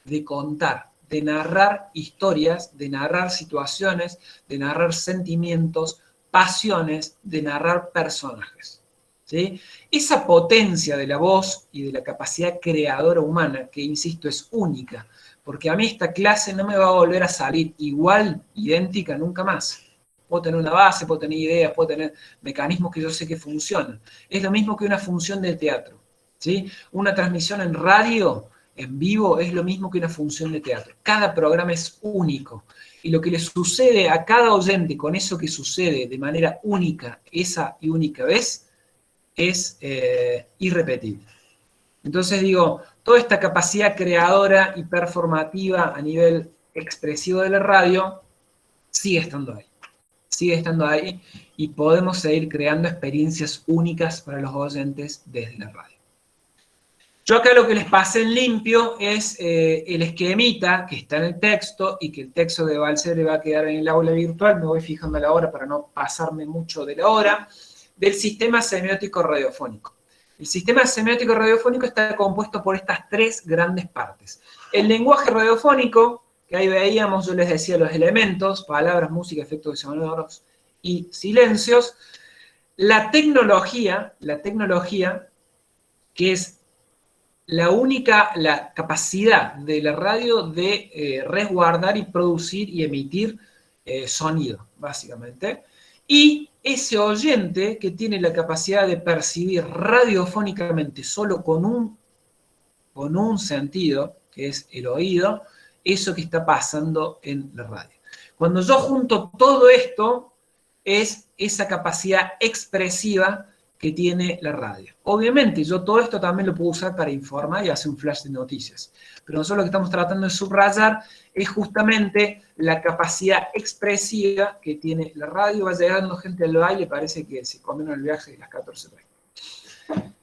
de contar, de narrar historias, de narrar situaciones, de narrar sentimientos, pasiones, de narrar personajes, ¿sí? Esa potencia de la voz y de la capacidad creadora humana, que insisto es única, porque a mí esta clase no me va a volver a salir igual, idéntica, nunca más. Puedo tener una base, puedo tener ideas, puedo tener mecanismos que yo sé que funcionan. Es lo mismo que una función de teatro, ¿sí? Una transmisión en radio, en vivo, es lo mismo que una función de teatro. Cada programa es único. Y lo que le sucede a cada oyente con eso que sucede de manera única, esa y única vez, es irrepetible. Entonces digo, toda esta capacidad creadora y performativa a nivel expresivo de la radio sigue estando ahí. Sigue estando ahí y podemos seguir creando experiencias únicas para los oyentes desde la radio. Yo acá lo que les pasé en limpio es el esquemita que está en el texto y que el texto de Balsebre va a quedar en el aula virtual, me voy fijando la hora para no pasarme mucho de la hora, del sistema semiótico radiofónico. El sistema semiótico radiofónico está compuesto por estas tres grandes partes. El lenguaje radiofónico, que ahí veíamos, yo les decía los elementos, palabras, música, efectos sonoros y silencios. La tecnología, que es la capacidad de la radio de resguardar y producir y emitir sonido, básicamente. Y ese oyente que tiene la capacidad de percibir radiofónicamente solo con un sentido, que es el oído, eso que está pasando en la radio. Cuando yo junto todo esto, es esa capacidad expresiva que tiene la radio. Obviamente, yo todo esto también lo puedo usar para informar y hacer un flash de noticias. Pero nosotros lo que estamos tratando de subrayar es justamente la capacidad expresiva que tiene la radio. Va llegando gente al baile, parece que se comieron el viaje de las 14:30.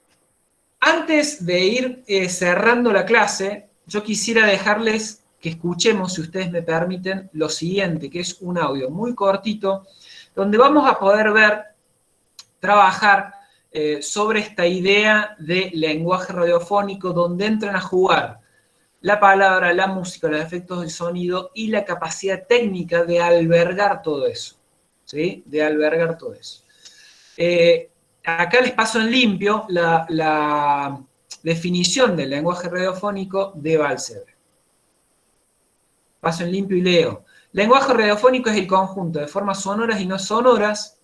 Antes de ir cerrando la clase, yo quisiera dejarles que escuchemos, si ustedes me permiten, lo siguiente, que es un audio muy cortito, donde vamos a poder trabajar sobre esta idea de lenguaje radiofónico, donde entran a jugar la palabra, la música, los efectos de sonido y la capacidad técnica de albergar todo eso, ¿sí? De albergar todo eso. Acá les paso en limpio la definición del lenguaje radiofónico de Balsebre. Paso en limpio y leo. Lenguaje radiofónico es el conjunto de formas sonoras y no sonoras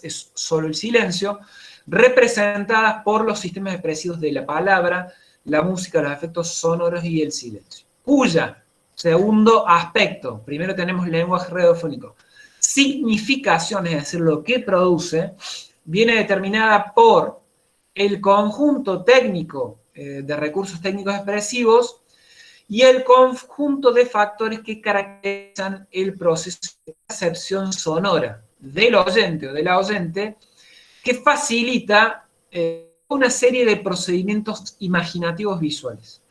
es solo el silencio, representadas por los sistemas expresivos de la palabra, la música, los efectos sonoros y el silencio. Cuya, segundo aspecto, primero tenemos el lenguaje radiofónico, significación, es decir, lo que produce, viene determinada por el conjunto técnico de recursos técnicos expresivos y el conjunto de factores que caracterizan el proceso de percepción sonora del oyente o de la oyente, que facilita una serie de procedimientos imaginativos visuales.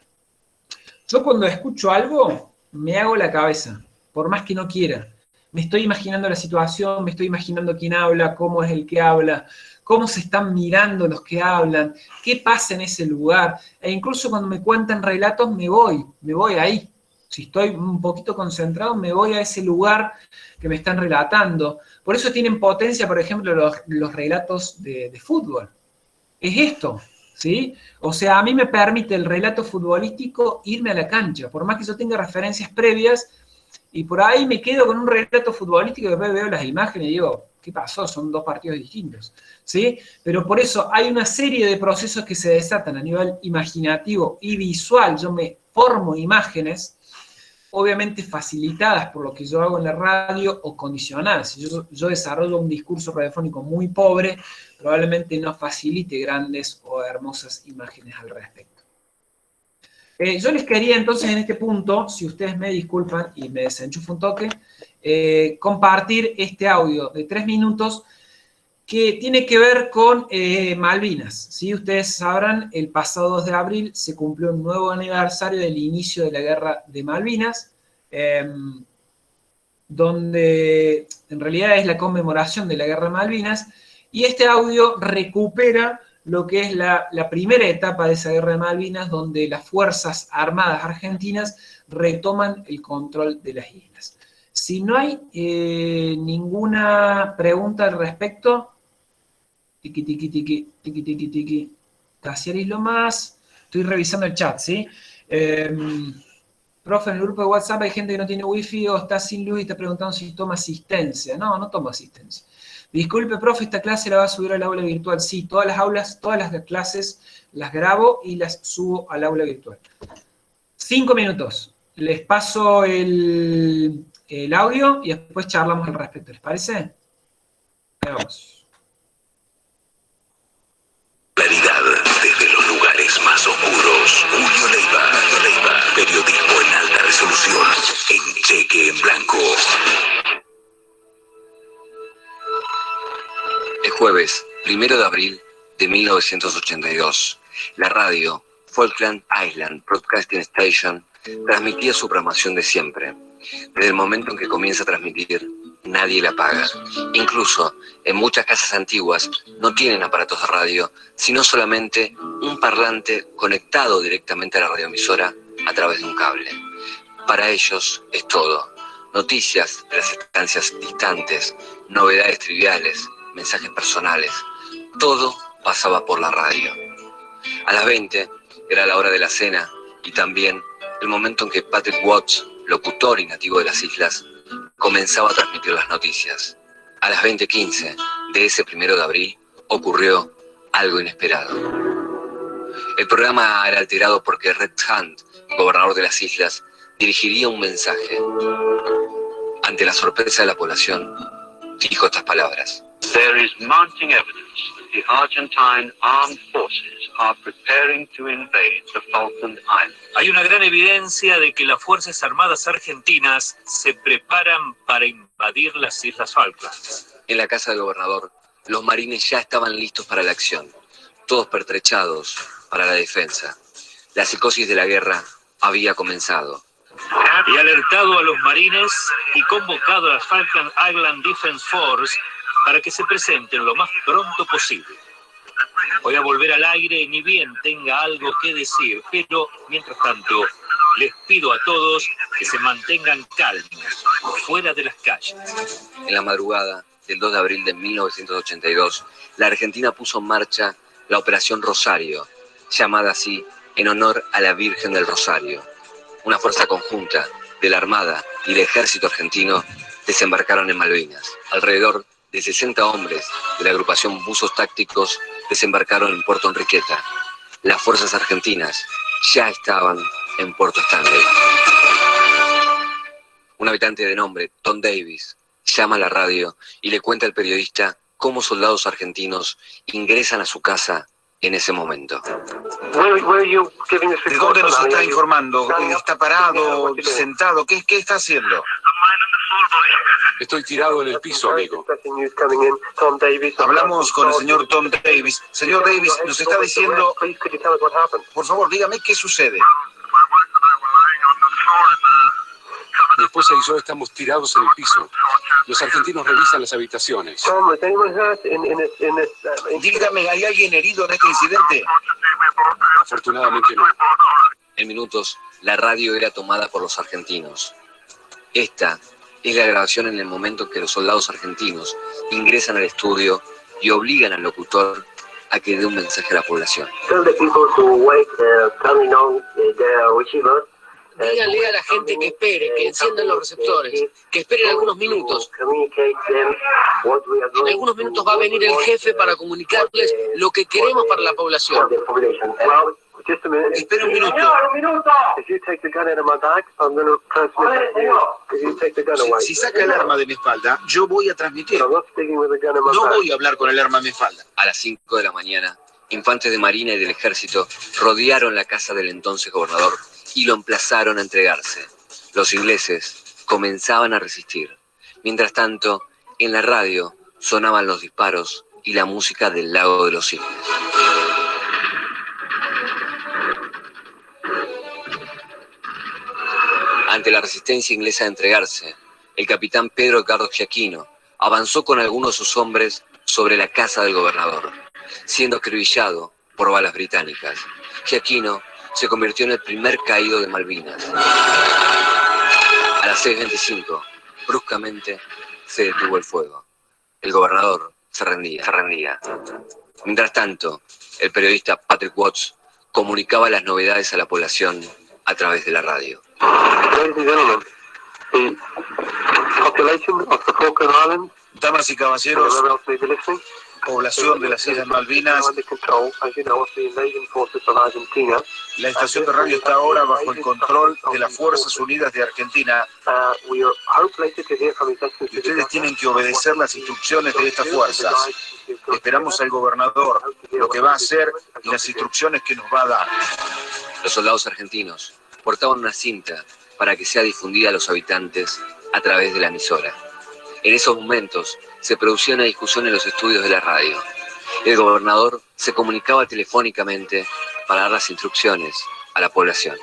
Yo cuando escucho algo, me hago la cabeza, por más que no quiera. Me estoy imaginando la situación, me estoy imaginando quién habla, cómo es el que habla, cómo se están mirando los que hablan, qué pasa en ese lugar. E incluso cuando me cuentan relatos, me voy ahí. Si estoy un poquito concentrado, me voy a ese lugar que me están relatando. Por eso tienen potencia, por ejemplo, los relatos de fútbol. Es esto, ¿sí? O sea, a mí me permite el relato futbolístico irme a la cancha, por más que yo tenga referencias previas, y por ahí me quedo con un relato futbolístico y después veo las imágenes y digo, ¿qué pasó? Son dos partidos distintos, ¿sí? Pero por eso hay una serie de procesos que se desatan a nivel imaginativo y visual. Yo me formo imágenes, obviamente facilitadas por lo que yo hago en la radio o condicionadas. Si yo desarrollo un discurso radiofónico muy pobre, probablemente no facilite grandes o hermosas imágenes al respecto. Yo les quería entonces en este punto, si ustedes me disculpan y me desenchufo un toque, compartir este audio de 3 minutos que tiene que ver con Malvinas. ¿Sí? Ustedes sabrán, el pasado 2 de abril se cumplió un nuevo aniversario del inicio de la Guerra de Malvinas, donde en realidad es la conmemoración de la Guerra de Malvinas, y este audio recupera lo que es la primera etapa de esa Guerra de Malvinas, donde las Fuerzas Armadas Argentinas retoman el control de las islas. Si no hay ninguna pregunta al respecto, tiqui, tiqui, tiqui, tiqui, tiqui, tiqui, Casiaris lo más, estoy revisando el chat, ¿sí? Profe, en el grupo de WhatsApp hay gente que no tiene wifi o está sin luz y está preguntando si toma asistencia. No, no tomo asistencia. Disculpe, profe, esta clase la va a subir al aula virtual. Sí, todas las clases las grabo y las subo al aula virtual. 5 minutos. Les paso el audio y después charlamos al respecto. ¿Les parece? Veamos. Claridad desde los lugares más oscuros. Julio Leiva, periodismo en alta resolución, en cheque en blanco. El jueves 1 de abril de 1982, la radio Falkland Island Broadcasting Station transmitía su programación de siempre. Desde el momento en que comienza a transmitir, nadie la apaga. Incluso en muchas casas antiguas no tienen aparatos de radio, sino solamente un parlante conectado directamente a la radioemisora a través de un cable. Para ellos es todo. Noticias de las estancias distantes, novedades triviales, mensajes personales. Todo pasaba por la radio. A las 20 era la hora de la cena y también el momento en que Patrick Watts, locutor y nativo de las islas, comenzaba a transmitir las noticias. A las 20:15 de ese 1 de abril ocurrió algo inesperado. El programa era alterado porque Red Hunt, gobernador de las islas, dirigiría un mensaje. Ante la sorpresa de la población, dijo estas palabras. There is mounting evidence that the Argentine armed forces are preparing to invade the Falkland Islands. Hay una gran evidencia de que las Fuerzas Armadas Argentinas se preparan para invadir las Islas Falklands. En la casa del gobernador, los marines ya estaban listos para la acción, todos pertrechados para la defensa. La psicosis de la guerra había comenzado. He alertado a los marines y convocado a la Falkland Island Defense Force para que se presenten lo más pronto posible. Voy a volver al aire ni bien tenga algo que decir, pero mientras tanto les pido a todos que se mantengan calmos, fuera de las calles. En la madrugada del 2 de abril de 1982, la Argentina puso en marcha la Operación Rosario, llamada así en honor a la Virgen del Rosario. Una fuerza conjunta de la Armada y el Ejército argentino desembarcaron en Malvinas. Alrededor de 60 hombres de la agrupación Buzos Tácticos desembarcaron en Puerto Enriqueta. Las fuerzas argentinas ya estaban en Puerto Stanley. Un habitante de nombre, Tom Davis, llama a la radio y le cuenta al periodista cómo soldados argentinos ingresan a su casa en ese momento. ¿De dónde nos está informando? ¿Está parado, sentado? ¿Qué está haciendo? Estoy tirado en el piso, amigo. Hablamos con el señor Tom Davis. Señor Davis, nos está diciendo, por favor, dígame qué sucede. Mi esposa y yo estamos tirados en el piso. Los argentinos revisan las habitaciones. Dígame, ¿hay alguien herido en este incidente? Afortunadamente no. En minutos, la radio era tomada por los argentinos. Esta es la grabación en el momento en que los soldados argentinos ingresan al estudio y obligan al locutor a que dé un mensaje a la población. Díganle a la gente que espere, que enciendan los receptores, que esperen algunos minutos. En algunos minutos va a venir el jefe para comunicarles lo que queremos para la población. Espera un minuto. Si saca el arma de mi espalda, yo voy a transmitir. No voy a hablar con el arma en mi espalda. A las 5 de la mañana, infantes de Marina y del Ejército rodearon la casa del entonces gobernador y lo emplazaron a entregarse. Los ingleses comenzaban a resistir. Mientras tanto, en la radio sonaban los disparos y la música del Lago de los Cisnes. Ante la resistencia inglesa de entregarse, el capitán Pedro Edgardo Giacchino avanzó con algunos de sus hombres sobre la casa del gobernador, siendo acribillado por balas británicas. Giacchino se convirtió en el primer caído de Malvinas. A las 6:25, bruscamente, se detuvo el fuego. El gobernador se rendía. Mientras tanto, el periodista Patrick Watts comunicaba las novedades a la población a través de la radio. Damas y caballeros, población de las Islas Malvinas, la estación de radio está ahora bajo el control de las Fuerzas Unidas de Argentina. Y ustedes tienen que obedecer las instrucciones de estas fuerzas. Esperamos al gobernador, lo que va a hacer y las instrucciones que nos va a dar. Los soldados argentinos portaban una cinta para que sea difundida a los habitantes a través de la emisora. En esos momentos se producía una discusión en los estudios de la radio. El gobernador se comunicaba telefónicamente para dar las instrucciones a la población.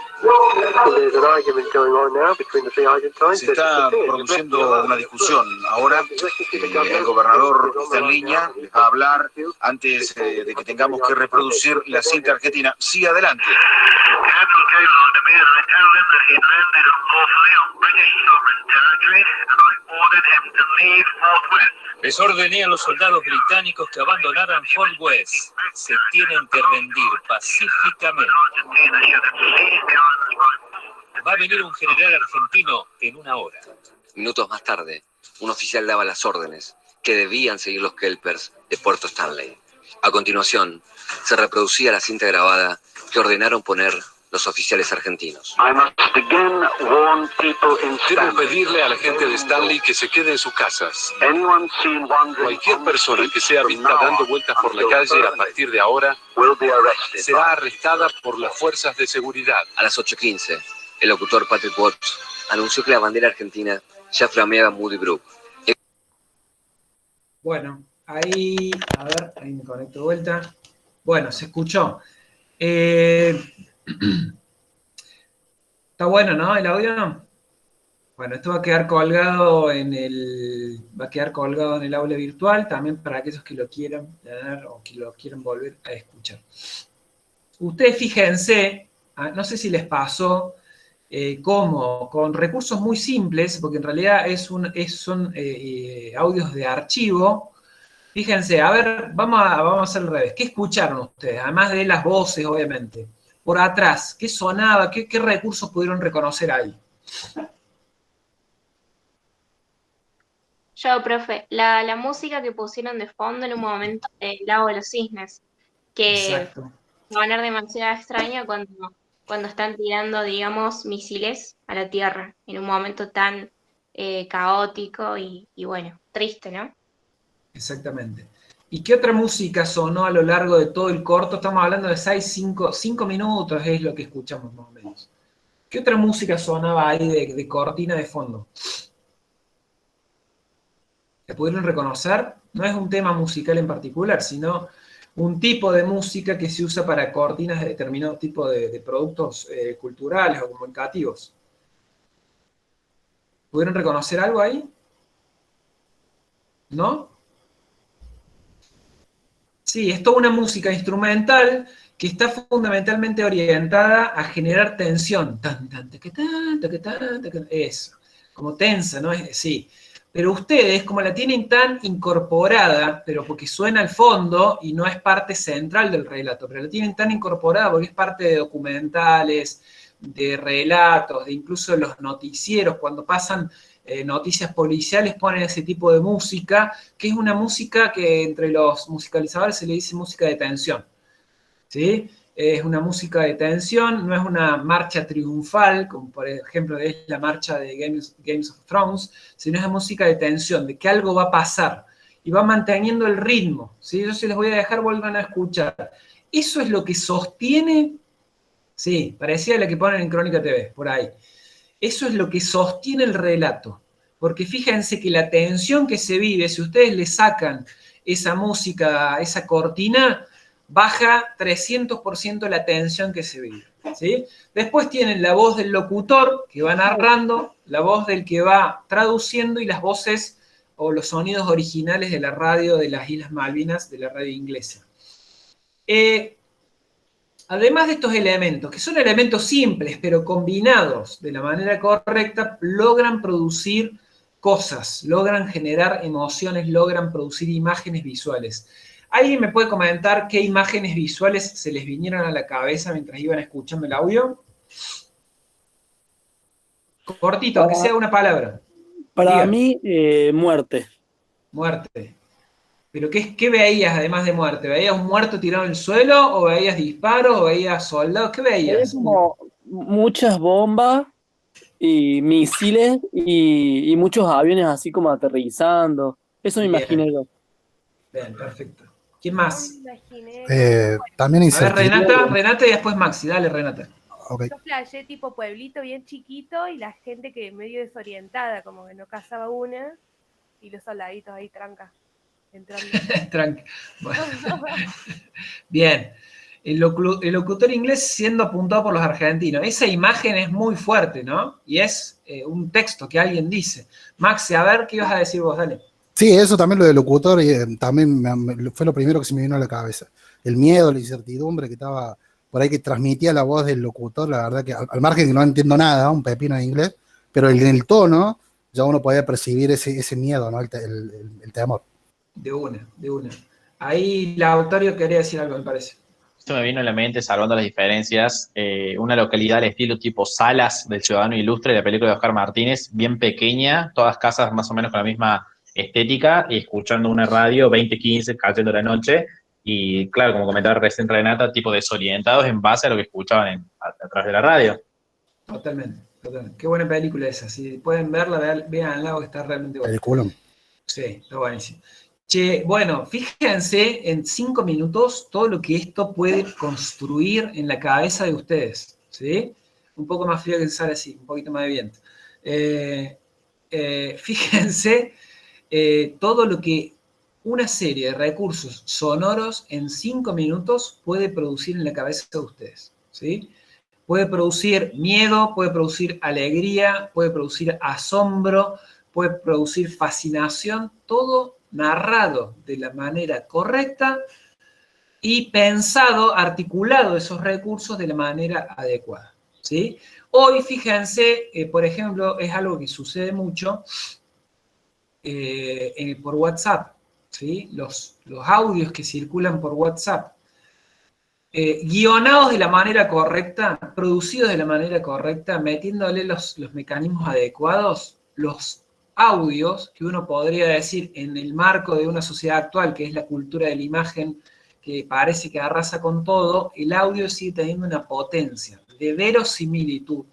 Se está produciendo una discusión. Ahora el gobernador está en línea, les va a hablar antes de que tengamos que reproducir la cinta argentina. Sí, adelante. Les ordené a los soldados británicos que abandonaran Fort West. Se tienen que rendir pacíficamente. Va a venir un general argentino en 1 hora. Minutos más tarde, un oficial daba las órdenes que debían seguir los kelpers de Puerto Stanley. A continuación, se reproducía la cinta grabada que ordenaron poner los oficiales argentinos. Debo pedirle a la gente de Stanley que se quede en sus casas. Cualquier persona que sea vista dando vueltas por la calle a partir de ahora será arrestada por las fuerzas de seguridad. A las 8:15, el locutor Patrick Watts anunció que la bandera argentina ya flameaba en Moody Brook. Bueno, ahí me conecto de vuelta. Bueno, se escuchó. Está bueno, ¿no? El audio. Bueno, esto va a quedar colgado en el aula virtual, también para aquellos que lo quieran leer o que lo quieran volver a escuchar. Ustedes fíjense, no sé si les pasó, cómo con recursos muy simples, porque en realidad son audios de archivo. Fíjense, a ver, vamos a hacer al revés. ¿Qué escucharon ustedes? Además de las voces, obviamente. Por atrás, ¿qué sonaba? ¿Qué recursos pudieron reconocer ahí? Yo, profe, la música que pusieron de fondo en un momento del Lago de los Cisnes, que Exacto. va a poner demasiado extraño cuando están tirando, digamos, misiles a la Tierra, en un momento tan caótico y bueno, triste, ¿no? Exactamente. ¿Y qué otra música sonó a lo largo de todo el corto? Estamos hablando de 5 minutos, es lo que escuchamos más o menos. ¿Qué otra música sonaba ahí de cortina de fondo? ¿La pudieron reconocer? No es un tema musical en particular, sino un tipo de música que se usa para cortinas de determinado tipo de productos culturales o comunicativos. ¿Pudieron reconocer algo ahí? ¿No? Sí, es toda una música instrumental que está fundamentalmente orientada a generar tensión. Eso, como tensa, ¿no? Sí. Pero ustedes, como la tienen tan incorporada, pero porque suena al fondo y no es parte central del relato, pero la tienen tan incorporada porque es parte de documentales, de relatos, de incluso los noticieros, cuando pasan noticias policiales ponen ese tipo de música, que es una música que entre los musicalizadores se le dice música de tensión, ¿sí? Es una música de tensión, no es una marcha triunfal, como por ejemplo es la marcha de Games of Thrones, sino es una música de tensión, de que algo va a pasar, y va manteniendo el ritmo, ¿sí? Yo se les voy a dejar, vuelvan a escuchar. Eso es lo que sostiene, sí, parecía la que ponen en Crónica TV, por ahí. Eso es lo que sostiene el relato, porque fíjense que la tensión que se vive, si ustedes le sacan esa música, esa cortina, baja 300% la tensión que se vive, ¿sí? Después tienen la voz del locutor, que va narrando, la voz del que va traduciendo y las voces o los sonidos originales de la radio de las Islas Malvinas, de la radio inglesa. Además de estos elementos, que son elementos simples, pero combinados de la manera correcta, logran producir cosas, logran generar emociones, logran producir imágenes visuales. ¿Alguien me puede comentar qué imágenes visuales se les vinieron a la cabeza mientras iban escuchando el audio? Cortito, que sea una palabra. Para mí, muerte. Muerte. ¿Pero qué veías además de muerte? ¿Veías un muerto tirado en el suelo? ¿O veías disparos? ¿O veías soldados? ¿Qué veías? Veía como muchas bombas y misiles y muchos aviones así como aterrizando. Eso me imaginé yo. Bien, perfecto. ¿Quién más? También incertidumbre. A ver, Renata y después Maxi. Dale, Renata. Okay. Yo flashé tipo pueblito bien chiquito y la gente que medio desorientada, como que no cazaba una, y los soldaditos ahí tranca. Tranca. Bueno. Bien. El locutor inglés siendo apuntado por los argentinos. Esa imagen es muy fuerte, ¿no? Y es un texto que alguien dice. Maxi, a ver, ¿qué ibas a decir vos? Dale. Sí, eso también lo del locutor también fue lo primero que se me vino a la cabeza. El miedo, la incertidumbre que estaba por ahí, que transmitía la voz del locutor, la verdad que al margen que no entiendo nada, un pepino de inglés, pero en el tono ya uno podía percibir ese miedo, ¿no? El temor. De una. Ahí Lautaro quería decir algo, me parece. Esto me vino a la mente, salvando las diferencias, una localidad al estilo tipo Salas del Ciudadano Ilustre de la película de Oscar Martínez, bien pequeña, todas casas más o menos con la misma estética, y escuchando una radio 20:15 cayendo la noche, y claro, como comentaba recién Renata, tipo desorientados en base a lo que escuchaban a través de la radio. Totalmente. Qué buena película esa. Si pueden verla, véanla, que está realmente buena. Peliculón. Sí, está buenísimo. Che, bueno, fíjense en 5 minutos todo lo que esto puede construir en la cabeza de ustedes, ¿sí? Un poco más frío que sale así, un poquito más de viento. Fíjense todo lo que una serie de recursos sonoros en 5 minutos puede producir en la cabeza de ustedes, ¿sí? Puede producir miedo, puede producir alegría, puede producir asombro, puede producir fascinación, todo narrado de la manera correcta y pensado, articulado esos recursos de la manera adecuada, ¿sí? Hoy, fíjense, por ejemplo, es algo que sucede mucho por WhatsApp, ¿sí? Los audios que circulan por WhatsApp, guionados de la manera correcta, producidos de la manera correcta, metiéndole los mecanismos adecuados, los audios que uno podría decir en el marco de una sociedad actual, que es la cultura de la imagen, que parece que arrasa con todo, el audio sigue teniendo una potencia de verosimilitud,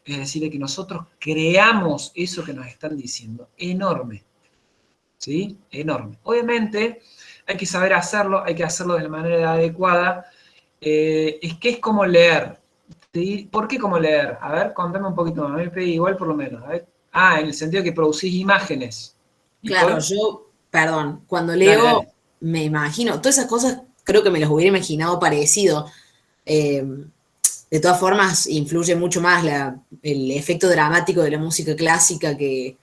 es decir, de que nosotros creamos eso que nos están diciendo, enorme, ¿sí? Enorme. Obviamente, hay que saber hacerlo, hay que hacerlo de la manera adecuada. Es que es como leer. ¿Por qué como leer? A ver, contame un poquito más. A mí me pega igual por lo menos. A ver. En el sentido que producís imágenes. Claro, yo, perdón, cuando leo Dale. me imagino, todas esas cosas creo que me las hubiera imaginado parecido. De todas formas, influye mucho más el efecto dramático de la música clásica que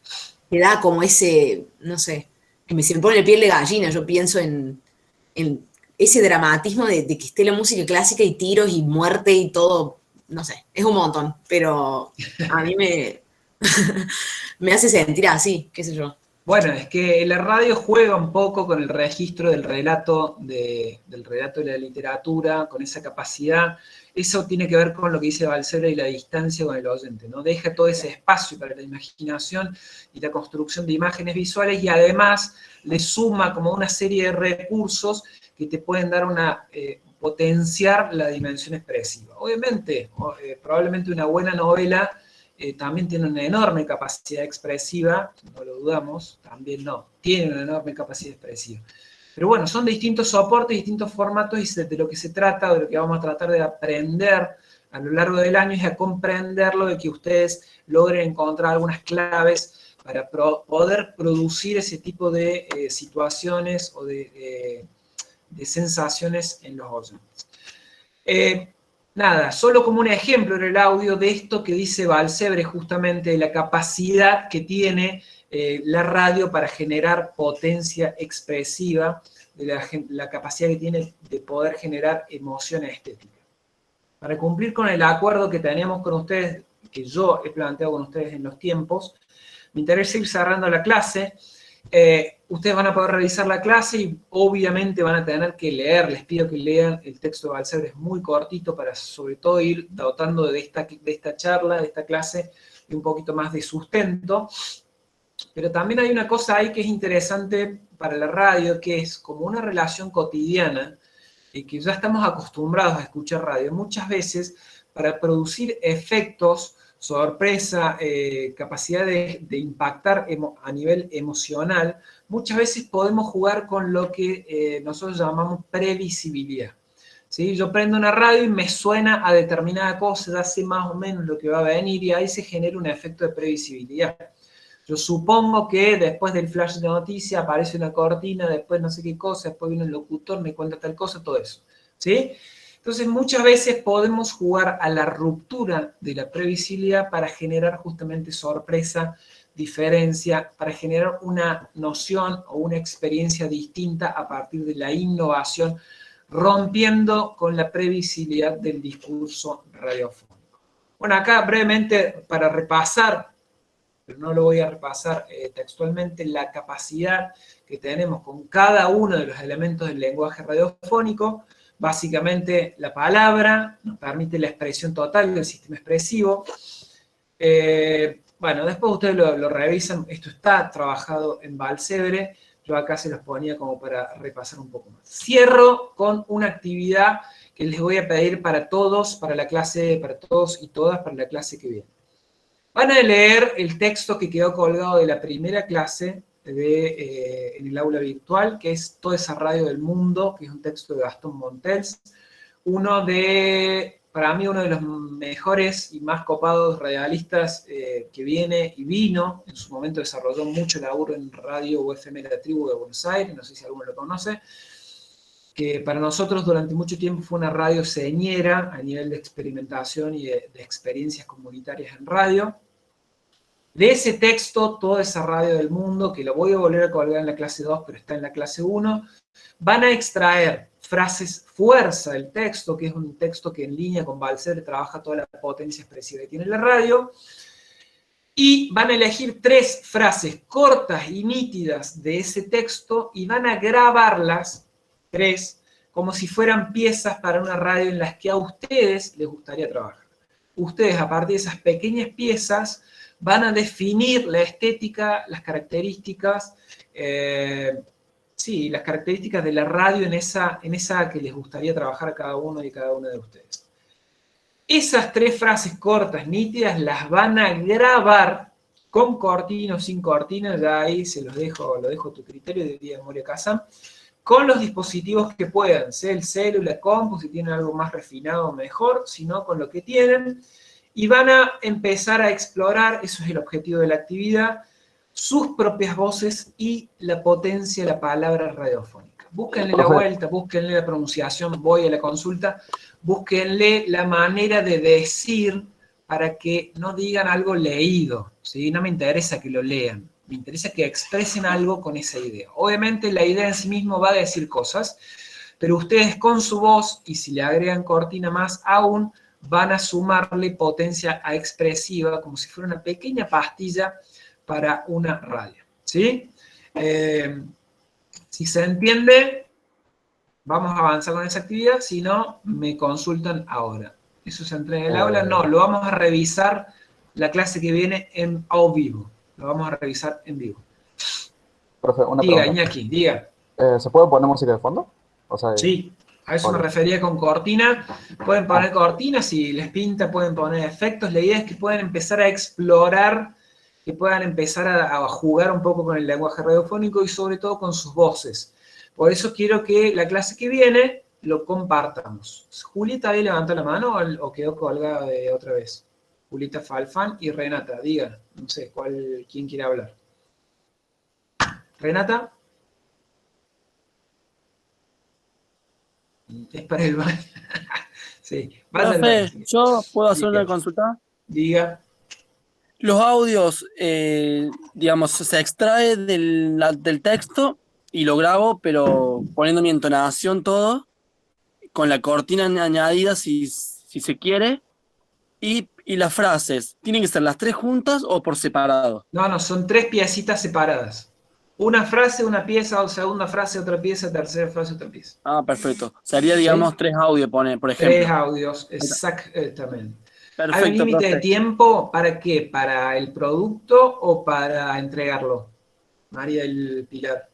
da como ese, no sé, se me pone la piel de gallina. Yo pienso en ese dramatismo de que esté la música clásica y tiros y muerte y todo, no sé, es un montón, pero a mí me hace sentir así, qué sé yo. Bueno, es que la radio juega un poco con el registro del relato de la literatura, con esa capacidad. Eso tiene que ver con lo que dice Balsebre y la distancia con el oyente, ¿no? Deja todo ese espacio para la imaginación y la construcción de imágenes visuales, y además le suma como una serie de recursos que te pueden dar potenciar la dimensión expresiva. Obviamente, probablemente una buena novela también tiene una enorme capacidad expresiva, no lo dudamos, también tiene una enorme capacidad expresiva. Pero bueno, son distintos soportes, distintos formatos, y de lo que se trata, de lo que vamos a tratar de aprender a lo largo del año, es a comprenderlo, de que ustedes logren encontrar algunas claves para poder producir ese tipo de situaciones o de sensaciones en los oyentes. Nada, solo como un ejemplo en el audio de esto que dice Balsebre, justamente de la capacidad que tiene la radio para generar potencia expresiva, de la capacidad que tiene de poder generar emoción estética. Para cumplir con el acuerdo que teníamos con ustedes, que yo he planteado con ustedes en los tiempos, me interesa ir cerrando la clase. Ustedes van a poder revisar la clase y obviamente van a tener que leer. Les pido que lean el texto de Balsebre, es muy cortito, para sobre todo ir dotando de esta charla, de esta clase, de un poquito más de sustento. Pero también hay una cosa ahí que es interesante para la radio, que es como una relación cotidiana, y que ya estamos acostumbrados a escuchar radio. Muchas veces, para producir efectos, sorpresa, capacidad de impactar a nivel emocional, muchas veces podemos jugar con lo que nosotros llamamos previsibilidad. ¿Sí? Yo prendo una radio y me suena a determinada cosa, ya sé más o menos lo que va a venir, y ahí se genera un efecto de previsibilidad. Yo supongo que después del flash de noticia aparece una cortina, después no sé qué cosa, después viene el locutor, me cuenta tal cosa, todo eso. ¿Sí? Entonces, muchas veces podemos jugar a la ruptura de la previsibilidad para generar justamente sorpresa, diferencia, para generar una noción o una experiencia distinta a partir de la innovación, rompiendo con la previsibilidad del discurso radiofónico. Bueno, acá brevemente para repasar, pero no lo voy a repasar textualmente, la capacidad que tenemos con cada uno de los elementos del lenguaje radiofónico. Básicamente, la palabra nos permite la expresión total del sistema expresivo. Bueno, después ustedes lo revisan, esto está trabajado en Balsebre, yo acá se los ponía como para repasar un poco más. Cierro con una actividad que les voy a pedir para todos, para la clase, para todos y todas, para la clase que viene. Van a leer el texto que quedó colgado de la primera clase en el aula virtual, que es Toda esa radio del mundo, que es un texto de Gastón Montels, para mí uno de los mejores y más copados radialistas que viene y vino. En su momento desarrolló mucho laburo en Radio UFM La Tribu de Buenos Aires, no sé si alguno lo conoce, que para nosotros durante mucho tiempo fue una radio señera a nivel de experimentación y de experiencias comunitarias en radio. De ese texto, Toda esa radio del mundo, que lo voy a volver a colgar en la clase 2, pero está en la clase 1, van a extraer frases fuerza del texto, que es un texto que en línea con Balsebre trabaja toda la potencia expresiva que tiene la radio, y van a elegir 3 frases cortas y nítidas de ese texto y van a grabarlas, 3, como si fueran piezas para una radio en las que a ustedes les gustaría trabajar. Ustedes, a partir de esas pequeñas piezas, van a definir la estética, las características, las características de la radio en esa que les gustaría trabajar a cada uno y cada una de ustedes. Esas 3 frases cortas, nítidas, las van a grabar con cortina o sin cortina, ya ahí se lo dejo a tu criterio, diría Moria Kazan, con los dispositivos que puedan, sea el celu, la compu, si tienen algo más refinado mejor, sino con lo que tienen, y van a empezar a explorar, eso es el objetivo de la actividad, sus propias voces y la potencia de la palabra radiofónica. Búsquenle la vuelta, búsquenle la pronunciación, voy a la consulta, búsquenle la manera de decir para que no digan algo leído, ¿sí? No me interesa que lo lean, me interesa que expresen algo con esa idea. Obviamente la idea en sí mismo va a decir cosas, pero ustedes con su voz, y si le agregan cortina más aún, van a sumarle potencia expresiva, como si fuera una pequeña pastilla para una radio, ¿sí? Si se entiende, vamos a avanzar con esa actividad, si no, me consultan ahora. ¿Eso se entrega en el aula? No, lo vamos a revisar la clase que viene en vivo. Lo vamos a revisar en vivo. Profe, una diga, pregunta. Iñaki, diga. ¿Se puede poner música de fondo? O sea, sí, a eso me refería con cortina. Pueden poner cortinas, si les pinta, pueden poner efectos. La idea es que puedan empezar a explorar, que puedan empezar a jugar un poco con el lenguaje radiofónico y sobre todo con sus voces. Por eso quiero que la clase que viene lo compartamos. ¿Julieta ahí levantó la mano o quedó colgada de otra vez? Julieta Falfán y Renata, digan, no sé, ¿quién quiere hablar? ¿Renata? Es para el baño. Sí, Profe, ¿yo puedo hacer una consulta? Diga. Los audios, digamos, se extrae del texto y lo grabo, pero poniendo mi entonación todo, con la cortina añadida si se quiere, y las frases, ¿tienen que ser las tres juntas o por separado? No, son tres piecitas separadas. Una frase, una pieza, segunda frase, otra pieza, tercera frase, otra pieza. Ah, perfecto. Sería, digamos, ¿sí? 3 audios, por ejemplo. 3 audios, exactamente. Perfecto, ¿Hay un límite de tiempo para qué? ¿Para el producto o para entregarlo? María del Pilar.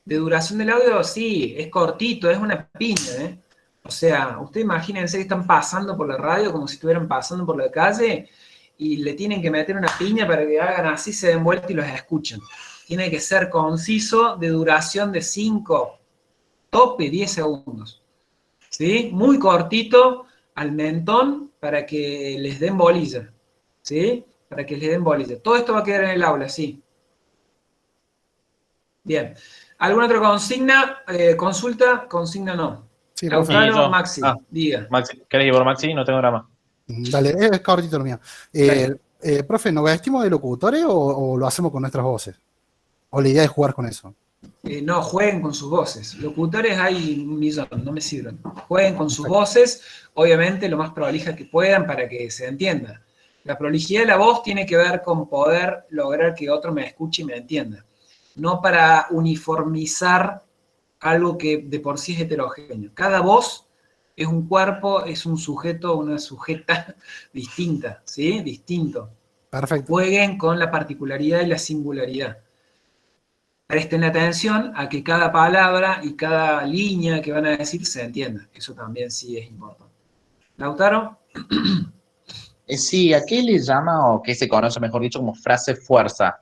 ¿De duración del audio? Sí, es cortito, es una piña, ¿eh? O sea, ustedes imagínense que están pasando por la radio como si estuvieran pasando por la calle y le tienen que meter una piña para que hagan así, se den vuelta y los escuchen. Tiene que ser conciso, de duración de 5, tope 10 segundos. ¿Sí? Muy cortito, al mentón, para que les den bolilla. ¿Sí? Para que les den bolilla. Todo esto va a quedar en el aula, sí. Bien. ¿Alguna otra consigna? ¿Consulta? Consigna no. Sí, Lautaro, Maxi, diga. Maxi, ¿querés ir por Maxi? No tengo drama. Dale, es cortito lo mío. Profe, ¿nos vestimos de locutores o lo hacemos con nuestras voces? ¿O la idea es jugar con eso? No, jueguen con sus voces. Locutores hay un millón, no me sirven. Jueguen con sus voces, obviamente lo más prolija que puedan para que se entienda. La prolijidad de la voz tiene que ver con poder lograr que otro me escuche y me entienda. No para uniformizar algo que de por sí es heterogéneo. Cada voz es un cuerpo, es un sujeto, una sujeta distinta, ¿sí? Distinto. Perfecto. Jueguen con la particularidad y la singularidad. Presten atención a que cada palabra y cada línea que van a decir se entienda. Eso también sí es importante. ¿Lautaro? Sí, ¿a qué le llama o qué se conoce, mejor dicho, como frase fuerza?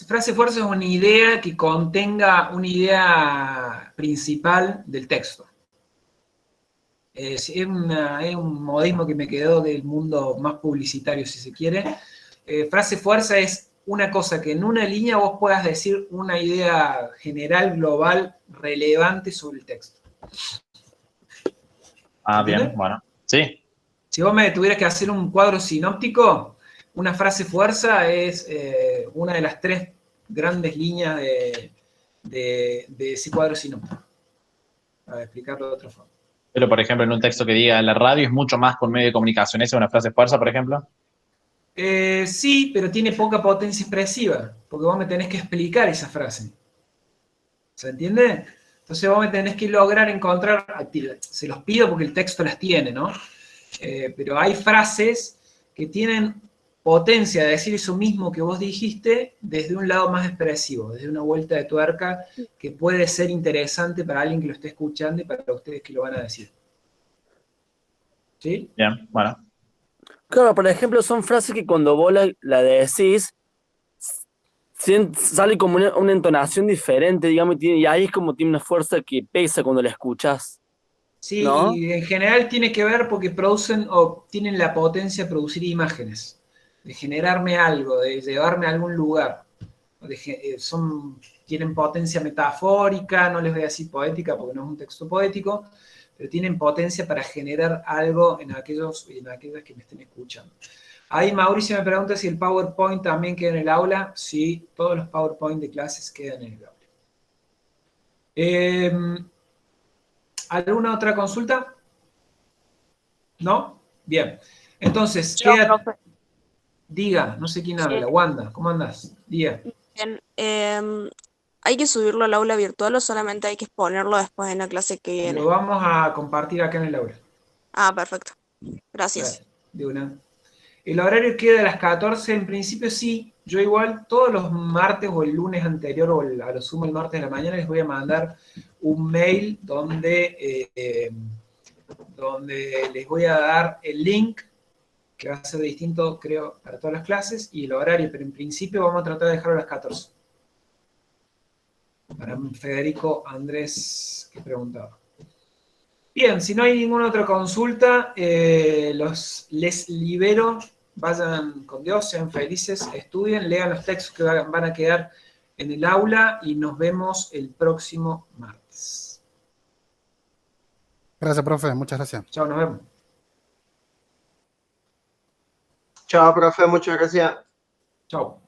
Frase fuerza es una idea que contenga una idea principal del texto. Es un modismo que me quedó del mundo más publicitario, si se quiere. Frase fuerza es una cosa que en una línea vos puedas decir una idea general, global, relevante sobre el texto. Ah, bien, bueno. Sí. Si vos me tuvieras que hacer un cuadro sinóptico, una frase fuerza es una de las 3 grandes líneas de ese cuadro sinóptico. Para explicarlo de otra forma. Pero, por ejemplo, en un texto que diga la radio es mucho más con medio de comunicación, ¿esa es una frase fuerza, por ejemplo? Sí, pero tiene poca potencia expresiva, porque vos me tenés que explicar esa frase. ¿Se entiende? Entonces vos me tenés que lograr encontrar, se los pido porque el texto las tiene, ¿no? Pero hay frases que tienen potencia de decir eso mismo que vos dijiste desde un lado más expresivo, desde una vuelta de tuerca que puede ser interesante para alguien que lo esté escuchando y para ustedes que lo van a decir. ¿Sí? Bien, bueno. Claro, por ejemplo, son frases que cuando vos la decís, sale como una entonación diferente, digamos, y ahí es como tiene una fuerza que pesa cuando la escuchas. Sí, ¿no? y en general tiene que ver porque producen o tienen la potencia de producir imágenes, de generarme algo, de llevarme a algún lugar. Tienen potencia metafórica, no les voy a decir poética porque no es un texto poético, pero tienen potencia para generar algo en aquellas que me estén escuchando. Ahí Mauricio me pregunta si el PowerPoint también queda en el aula. Sí, todos los PowerPoint de clases quedan en el aula. ¿Alguna otra consulta? ¿No? Bien. Entonces, diga, no sé quién habla. Wanda, ¿cómo andás? Diga. Bien, ¿hay que subirlo al aula virtual o solamente hay que exponerlo después en la clase que viene? Lo vamos a compartir acá en el aula. Ah, perfecto. Gracias. De una. El horario queda a las 14, en principio sí. Yo igual todos los martes o el lunes anterior o a lo sumo el martes de la mañana les voy a mandar un mail donde les voy a dar el link, que va a ser distinto, creo, para todas las clases, y el horario, pero en principio vamos a tratar de dejarlo a las 14. Para Federico Andrés, que preguntaba. Bien, si no hay ninguna otra consulta, les libero. Vayan con Dios, sean felices, estudien, lean los textos que van a quedar en el aula y nos vemos el próximo martes. Gracias, profe. Muchas gracias. Chao, nos vemos. Chao, profe. Muchas gracias. Chao.